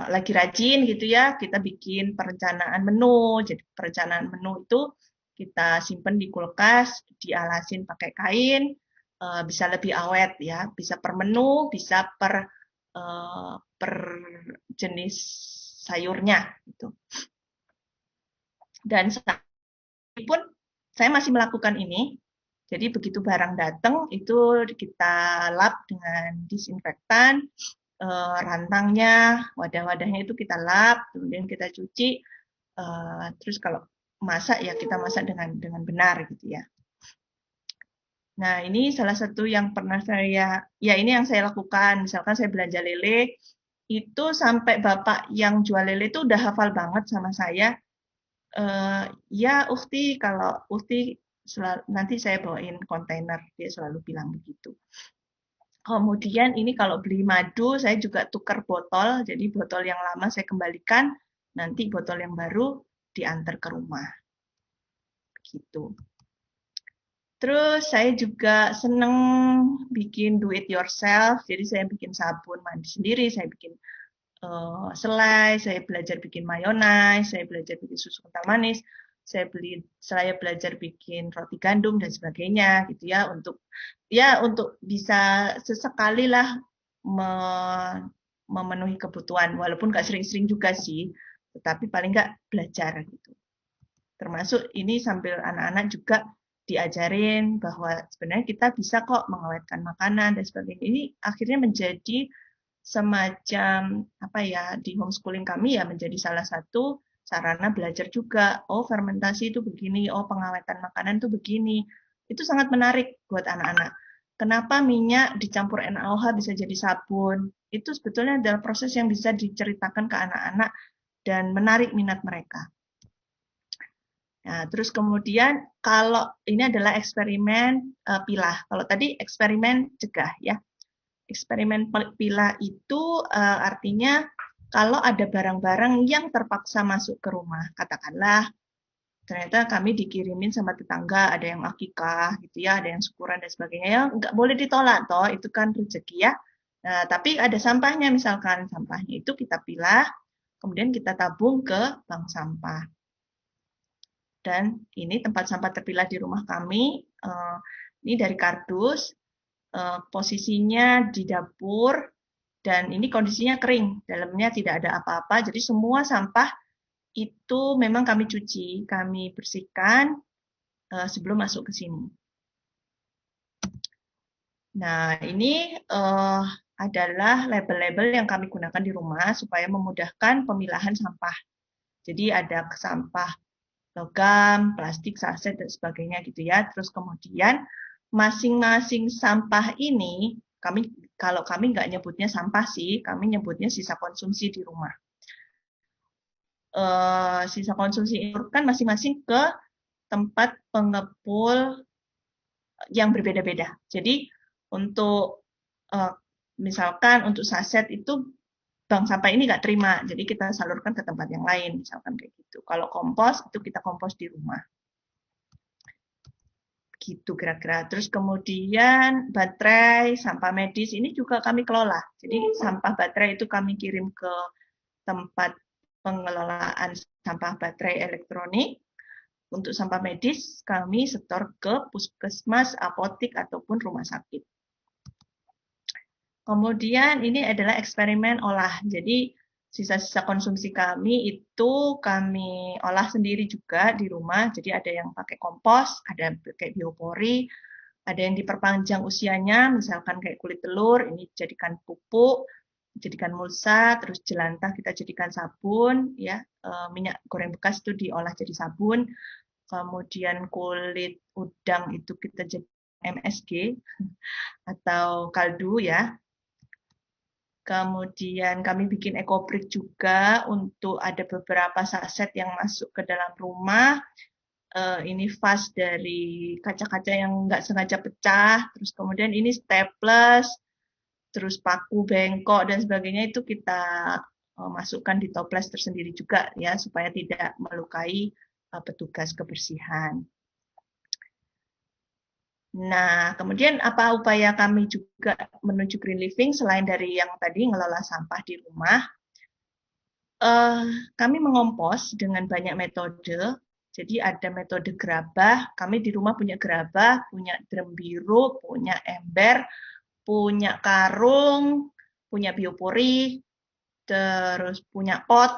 lagi rajin gitu ya, kita bikin perencanaan menu. Jadi perencanaan menu itu kita simpen di kulkas, dialasin pakai kain, bisa lebih awet ya, bisa per menu, bisa per jenis sayurnya gitu. Dan saat ini pun saya masih melakukan ini. Jadi begitu barang datang itu kita lap dengan disinfektan, rantangnya, wadah-wadahnya itu kita lap, kemudian kita cuci. Terus kalau masak ya kita masak dengan benar gitu ya. Nah, ini salah satu yang pernah saya, ya ini yang saya lakukan. Misalkan saya belanja lele, itu sampai bapak yang jual lele itu udah hafal banget sama saya. Ya, Ukti, kalau Ukti nanti saya bawain kontainer, dia selalu bilang begitu. Kemudian ini kalau beli madu, saya juga tukar botol, jadi botol yang lama saya kembalikan, nanti botol yang baru diantar ke rumah. Begitu. Terus saya juga seneng bikin do it yourself, jadi saya bikin sabun mandi sendiri, saya bikin selai, saya belajar bikin mayonnaise, saya belajar bikin susu kental manis, saya belajar bikin roti gandum dan sebagainya gitu ya, untuk bisa sesekali lah memenuhi kebutuhan, walaupun nggak sering-sering juga sih, tetapi paling nggak belajar gitu. Termasuk ini sambil anak-anak juga diajarin bahwa sebenarnya kita bisa kok mengawetkan makanan dan sebagainya. Ini akhirnya menjadi semacam apa ya, di homeschooling kami ya menjadi salah satu sarana belajar juga. Oh, fermentasi itu begini, oh pengawetan makanan itu begini. Itu sangat menarik buat anak-anak. Kenapa minyak dicampur NaOH bisa jadi sabun? Itu sebetulnya adalah proses yang bisa diceritakan ke anak-anak dan menarik minat mereka. Nah, terus kemudian kalau ini adalah eksperimen pilah. Kalau tadi eksperimen cegah ya. Eksperimen pilah itu artinya kalau ada barang-barang yang terpaksa masuk ke rumah, katakanlah ternyata kami dikirimin sama tetangga, ada yang akikah gitu ya, ada yang syukuran dan sebagainya, ya nggak boleh ditolak toh, itu kan rezeki ya. Nah, tapi ada sampahnya, misalkan sampahnya itu kita pilah, kemudian kita tabung ke bank sampah. Dan ini tempat sampah terpilah di rumah kami, ini dari kardus, posisinya di dapur, dan ini kondisinya kering, dalamnya tidak ada apa-apa, jadi semua sampah itu memang kami cuci, kami bersihkan sebelum masuk ke sini. Nah, ini adalah label-label yang kami gunakan di rumah supaya memudahkan pemilahan sampah. Jadi ada sampah logam, plastik, saset, dan sebagainya gitu ya. Terus kemudian masing-masing sampah ini, kalau kami nggak nyebutnya sampah sih, kami nyebutnya sisa konsumsi di rumah. Sisa konsumsi itu kan masing-masing ke tempat pengepul yang berbeda-beda. Jadi untuk misalkan untuk saset itu bank sampah ini nggak terima, jadi kita salurkan ke tempat yang lain, misalkan kayak gitu. Kalau kompos itu kita kompos di rumah. Gitu kira-kira. Terus kemudian baterai, sampah medis ini juga kami kelola. Jadi sampah baterai itu kami kirim ke tempat pengelolaan sampah baterai elektronik. Untuk sampah medis kami setor ke puskesmas, apotik ataupun rumah sakit. Kemudian ini adalah eksperimen olah. Jadi sisa-sisa konsumsi kami itu kami olah sendiri juga di rumah. Jadi ada yang pakai kompos, ada yang pakai biopori, ada yang diperpanjang usianya, misalkan kayak kulit telur, ini jadikan pupuk, jadikan mulsa, terus jelantah kita jadikan sabun, ya minyak goreng bekas itu diolah jadi sabun. Kemudian kulit udang itu kita jadi MSG atau kaldu ya. Kemudian kami bikin ekobrik juga untuk ada beberapa saset yang masuk ke dalam rumah. Ini vas dari kaca-kaca yang nggak sengaja pecah. Terus kemudian ini staples, terus paku bengkok dan sebagainya itu kita masukkan di toples tersendiri juga ya supaya tidak melukai petugas kebersihan. Nah, kemudian apa upaya kami juga menuju green living selain dari yang tadi ngelola sampah di rumah? Kami mengompos dengan banyak metode. Jadi ada metode gerabah. Kami di rumah punya gerabah, punya drum biru, punya ember, punya karung, punya biopori, terus punya pot,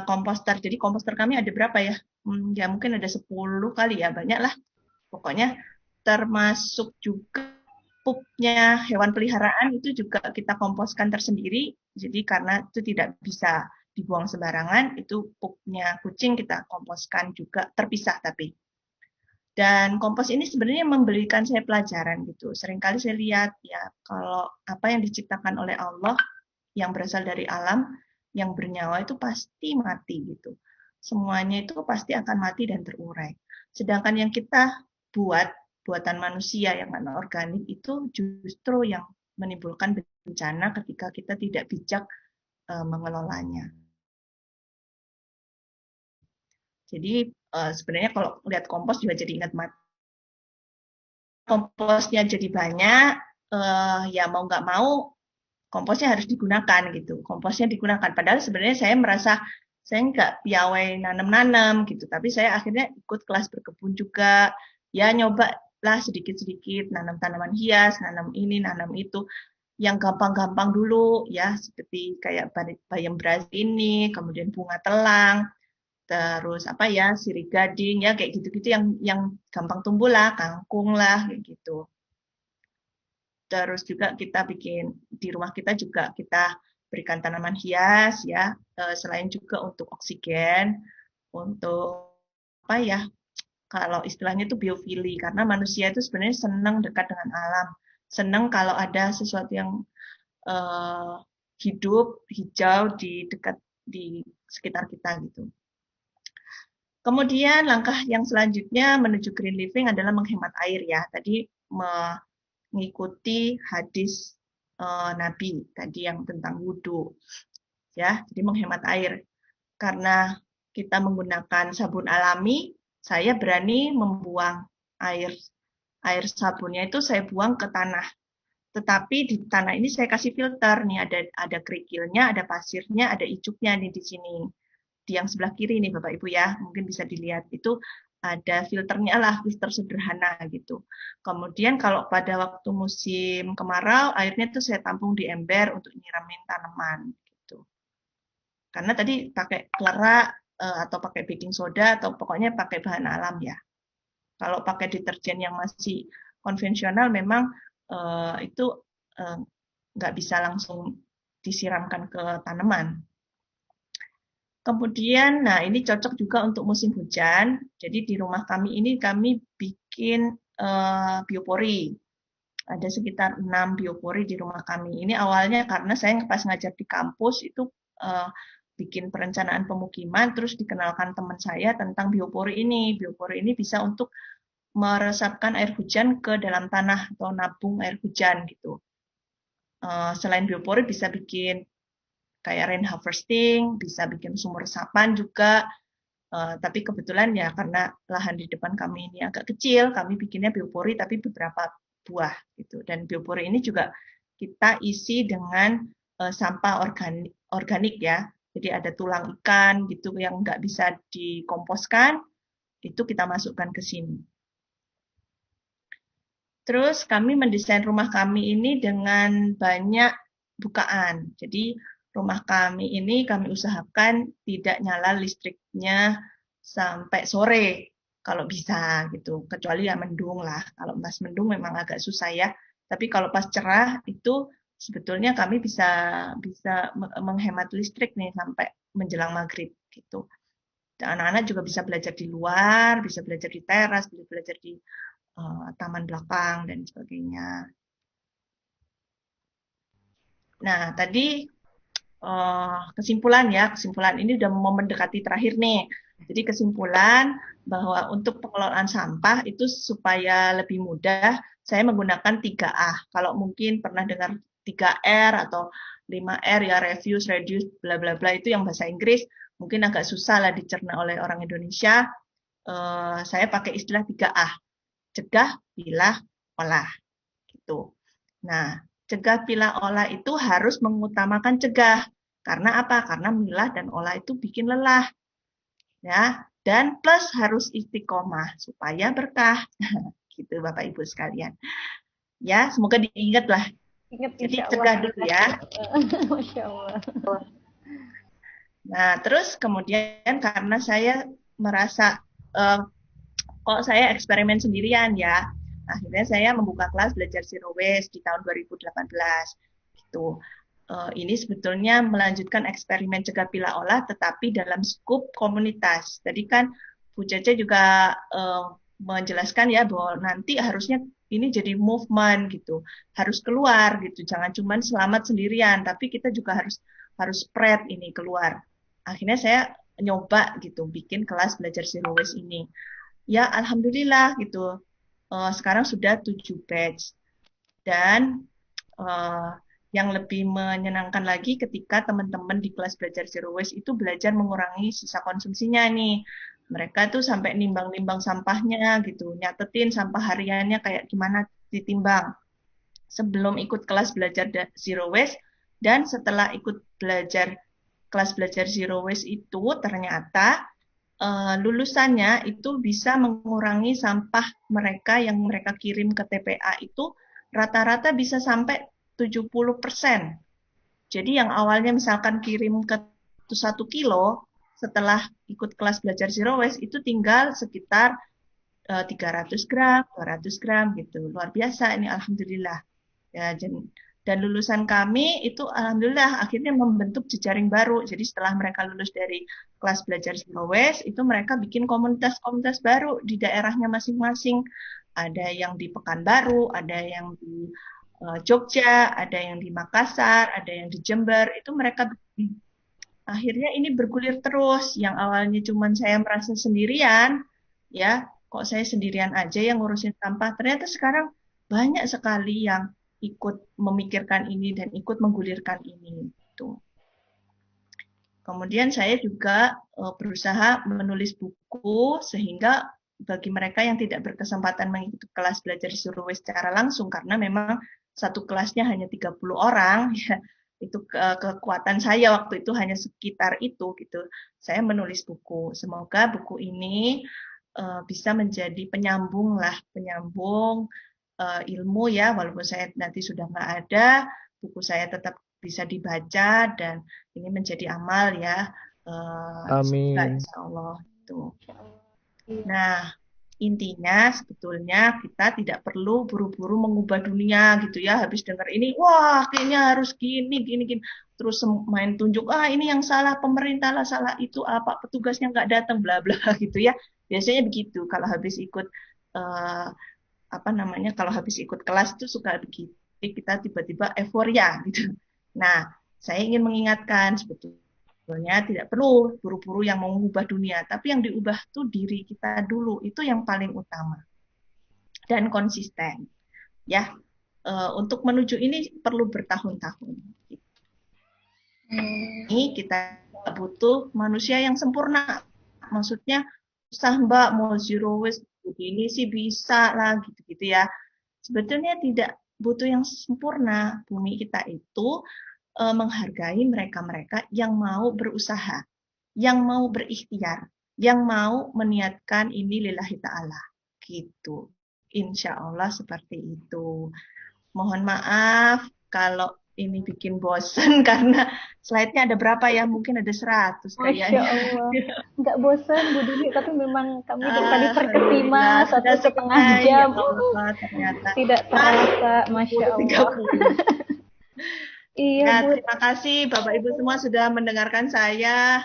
komposter. Jadi komposter kami ada berapa ya? Ya mungkin ada 10 kali ya, banyak lah. Pokoknya termasuk juga pupnya hewan peliharaan itu juga kita komposkan tersendiri. Jadi karena itu tidak bisa dibuang sembarangan, itu pupnya kucing kita komposkan juga terpisah tapi. Dan kompos ini sebenarnya memberikan saya pelajaran gitu. Seringkali saya lihat ya kalau apa yang diciptakan oleh Allah yang berasal dari alam yang bernyawa itu pasti mati gitu. Semuanya itu pasti akan mati dan terurai. Sedangkan yang kita buatan manusia yang anorganik itu justru yang menimbulkan bencana ketika kita tidak bijak mengelolanya. Jadi sebenarnya kalau lihat kompos juga jadi ingat mati. Komposnya jadi banyak, ya mau nggak mau komposnya harus digunakan gitu. Komposnya digunakan. Padahal sebenarnya saya merasa saya nggak piawai nanam-nanam gitu. Tapi saya akhirnya ikut kelas berkebun juga. Ya nyoba lah sedikit-sedikit nanam tanaman hias, nanam ini, nanam itu. Yang gampang-gampang dulu ya seperti kayak bayam Brazil ini, kemudian bunga telang, terus apa ya sirih gading ya kayak gitu-gitu yang gampang tumbuh lah, kangkung lah kayak gitu. Terus juga kita bikin di rumah kita juga kita berikan tanaman hias ya, selain juga untuk oksigen, untuk apa ya Kalau istilahnya itu biofili, karena manusia itu sebenarnya senang dekat dengan alam. Senang kalau ada sesuatu yang hidup, hijau di sekitar kita gitu. Kemudian langkah yang selanjutnya menuju green living adalah menghemat air ya. Tadi mengikuti hadis Nabi tadi yang tentang wudhu ya. Jadi menghemat air. Karena kita menggunakan sabun alami, saya berani membuang air sabunnya itu saya buang ke tanah. Tetapi di tanah ini saya kasih filter nih, ada kerikilnya, ada pasirnya, ada icuknya nih di sini. Di yang sebelah kiri nih Bapak Ibu ya, mungkin bisa dilihat itu ada filternya lah, filter sederhana gitu. Kemudian kalau pada waktu musim kemarau, airnya tuh saya tampung di ember untuk nyiramin tanaman gitu. Karena tadi pakai kelera atau pakai baking soda atau pokoknya pakai bahan alam ya. Kalau pakai deterjen yang masih konvensional memang itu nggak bisa langsung disiramkan ke tanaman. Kemudian, nah ini cocok juga untuk musim hujan. Jadi di rumah kami ini kami bikin biopori. Ada sekitar 6 biopori di rumah kami. Ini awalnya karena saya pas ngajar di kampus itu bikin perencanaan pemukiman, terus dikenalkan teman saya tentang biopori ini. Biopori ini bisa untuk meresapkan air hujan ke dalam tanah atau nabung air hujan gitu. Selain biopori bisa bikin kayak rain harvesting, bisa bikin sumur resapan juga. Tapi kebetulan ya karena lahan di depan kami ini agak kecil, kami bikinnya biopori tapi beberapa buah gitu. Dan biopori ini juga kita isi dengan sampah organik ya. Jadi ada tulang ikan gitu yang nggak bisa dikomposkan, itu kita masukkan ke sini. Terus kami mendesain rumah kami ini dengan banyak bukaan. Jadi rumah kami ini kami usahakan tidak nyala listriknya sampai sore kalau bisa gitu. Kecuali ya mendung lah. Kalau pas mendung memang agak susah ya. Tapi kalau pas cerah itu sebetulnya kami bisa menghemat listrik nih sampai menjelang maghrib gitu. Anak-anak juga bisa belajar di luar, bisa belajar di teras, bisa belajar di taman belakang dan sebagainya. Nah, tadi kesimpulan ini udah mau mendekati terakhir nih. Jadi kesimpulan bahwa untuk pengelolaan sampah itu supaya lebih mudah, saya menggunakan 3A. Kalau mungkin pernah dengar 3R atau 5R ya, refuse, reduce, bla bla bla, itu yang bahasa Inggris, mungkin agak susah lah dicerna oleh orang Indonesia. Saya pakai istilah 3A. Cegah, pilah, olah. Gitu. Nah, cegah, pilah, olah itu harus mengutamakan cegah. Karena apa? Karena milah dan olah itu bikin lelah. Ya, dan plus harus istiqomah supaya berkah. Gitu Bapak Ibu sekalian. Ya, semoga diingat lah. Ingat, jadi Insya cegah Allah. dulu ya. Masya Allah. Nah, terus kemudian karena saya merasa kok saya eksperimen sendirian ya, akhirnya saya membuka kelas belajar zero waste di tahun 2018. Gitu. Ini sebetulnya melanjutkan eksperimen cegah pilah olah, tetapi dalam skup komunitas. Tadi kan Bu Cece juga menjelaskan ya bahwa nanti harusnya ini jadi movement gitu, harus keluar gitu, jangan cuma selamat sendirian, tapi kita juga harus spread ini keluar. Akhirnya saya nyoba gitu, bikin kelas belajar zero waste ini. Ya, alhamdulillah gitu. Sekarang sudah 7 batch. Dan yang lebih menyenangkan lagi ketika teman-teman di kelas belajar zero waste itu belajar mengurangi sisa konsumsinya nih. Mereka tuh sampai nimbang-nimbang sampahnya gitu, nyatetin sampah hariannya kayak gimana ditimbang. Sebelum ikut kelas belajar zero waste dan setelah ikut kelas belajar zero waste itu ternyata lulusannya itu bisa mengurangi sampah mereka yang mereka kirim ke TPA itu rata-rata bisa sampai 70%. Jadi yang awalnya misalkan kirim ke 1 kilo, setelah ikut kelas belajar zero waste itu tinggal sekitar 300 gram, 200 gram gitu. Luar biasa ini alhamdulillah. Ya, Dan lulusan kami itu alhamdulillah akhirnya membentuk jejaring baru. Jadi setelah mereka lulus dari kelas belajar Zero Waste, itu mereka bikin komunitas-komunitas baru di daerahnya masing-masing. Ada yang di Pekanbaru, ada yang di Jogja, ada yang di Makassar, ada yang di Jember. Itu mereka bikin. Akhirnya ini bergulir terus. Yang awalnya cuma saya merasa sendirian, ya, kok saya sendirian aja yang ngurusin sampah. Ternyata sekarang banyak sekali yang ikut memikirkan ini dan ikut menggulirkan ini. Gitu. Kemudian saya juga berusaha menulis buku sehingga bagi mereka yang tidak berkesempatan mengikuti kelas belajar Zero Waste secara langsung karena memang satu kelasnya hanya 30 orang, ya, itu kekuatan saya waktu itu hanya sekitar itu gitu. Saya menulis buku. Semoga buku ini bisa menjadi penyambung ilmu ya, walaupun saya nanti sudah nggak ada, buku saya tetap bisa dibaca dan ini menjadi amal ya. Amin. Insya Allah itu. Nah, intinya sebetulnya kita tidak perlu buru-buru mengubah dunia gitu ya. Habis dengar ini, wah kayaknya harus gini, terus main tunjuk, ini yang salah pemerintah lah, salah itu apa, petugasnya nggak datang, bla bla gitu ya. Biasanya begitu kalau habis ikut kalau habis ikut kelas itu suka begitu, kita tiba-tiba euforia gitu. Nah, saya ingin mengingatkan sebetulnya tidak perlu buru-buru yang mau mengubah dunia, tapi yang diubah tuh diri kita dulu, itu yang paling utama dan konsisten. Ya, untuk menuju ini perlu bertahun-tahun. Ini kita butuh manusia yang sempurna, maksudnya usah Mbak mau zero waste ini sih bisa lah gitu-gitu ya. Sebetulnya tidak butuh yang sempurna. Bumi kita itu menghargai mereka-mereka yang mau berusaha, yang mau berikhtiar, yang mau meniatkan ini lillahi ta'ala. Gitu. Insya Allah seperti itu. Mohon maaf kalau ini bikin bosen karena slide-nya ada berapa ya? Mungkin ada 100 kayaknya. Masya Allah. Nggak bosen Bu Dini, tapi memang kami tadi terkesima 1,5 jam. Allah, ternyata. Tidak terasa, Masya Allah. Iya, Nah, Bu. terima kasih Bapak Ibu semua sudah mendengarkan saya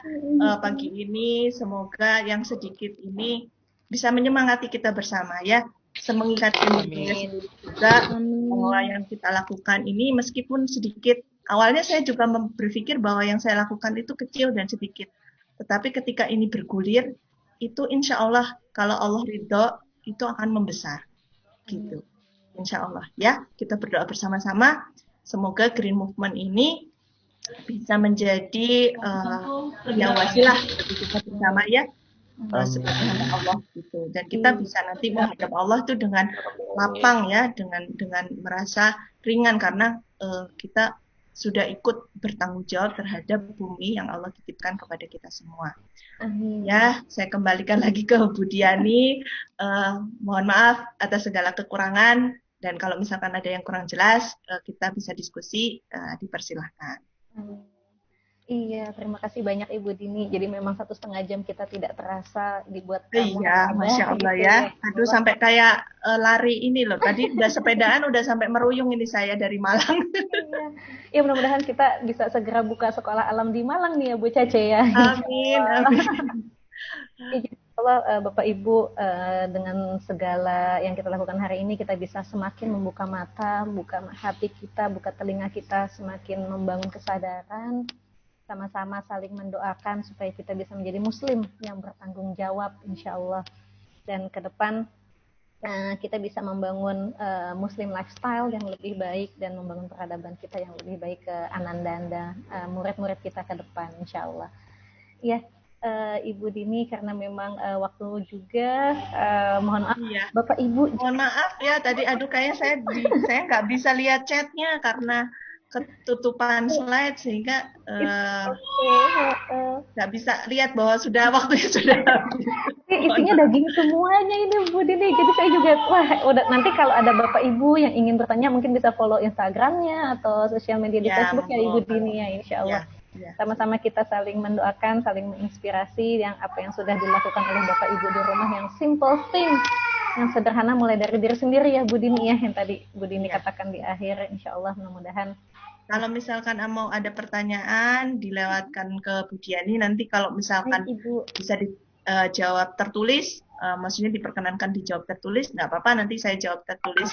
pagi ini. Semoga yang sedikit ini bisa menyemangati kita bersama ya. Semengingatkan diri sendiri juga bahwa yang kita lakukan ini meskipun sedikit. Awalnya saya juga berpikir bahwa yang saya lakukan itu kecil dan sedikit. Tetapi ketika ini bergulir, itu insya Allah kalau Allah ridho itu akan membesar. Gitu. Insya Allah ya. Kita berdoa bersama-sama. Semoga Green Movement ini bisa menjadi wasilah bagi kita bersama ya. Sebagai hamba Allah gitu, dan kita bisa nanti menghadap Allah itu dengan lapang ya, dengan merasa ringan karena kita sudah ikut bertanggung jawab terhadap bumi yang Allah titipkan kepada kita semua. Ya, saya kembalikan lagi ke Bu Diani. Mohon maaf atas segala kekurangan dan kalau misalkan ada yang kurang jelas kita bisa diskusi, dipersilahkan. Iya, terima kasih banyak Ibu Dini. Jadi memang 1,5 jam kita tidak terasa dibuat Iya, Masya Allah gitu ya. Aduh, sampai kayak lari ini loh. Tadi udah sepedaan, udah sampai meruyung ini saya dari Malang. Iya. Ya, mudah-mudahan kita bisa segera buka sekolah alam di Malang nih ya Bu Cace ya. Amin, amin. Allah, Bapak Ibu, dengan segala yang kita lakukan hari ini, kita bisa semakin membuka mata, buka hati kita, buka telinga kita, semakin membangun kesadaran, sama-sama saling mendoakan supaya kita bisa menjadi muslim yang bertanggung jawab insya Allah, dan ke depan kita bisa membangun muslim lifestyle yang lebih baik dan membangun peradaban kita yang lebih baik ke ananda-anda murid-murid kita ke depan insya Allah ya. Ibu Dini, karena memang waktu juga mohon maaf ya. Bapak Ibu mohon maaf ya tadi kayaknya saya nggak bisa lihat chatnya karena ketutupan slide sehingga nggak bisa lihat bahwa waktunya sudah habis. Isinya daging semuanya ini Bu Dini. Jadi saya juga nanti kalau ada Bapak Ibu yang ingin bertanya mungkin bisa follow Instagramnya atau sosial media di Facebook ya Ibu Dini ya insya Allah. Sama-sama kita saling mendoakan, saling menginspirasi apa yang sudah dilakukan oleh Bapak Ibu di rumah yang simple things yang sederhana mulai dari diri sendiri ya Bu Dini ya, yang tadi Bu Dini katakan di akhir. Insya Allah mudah-mudahan. Kalau misalkan mau ada pertanyaan, dilewatkan ke Bu Diani. Nanti kalau misalkan bisa dijawab tertulis, maksudnya diperkenankan dijawab tertulis, nggak apa-apa, nanti saya jawab tertulis.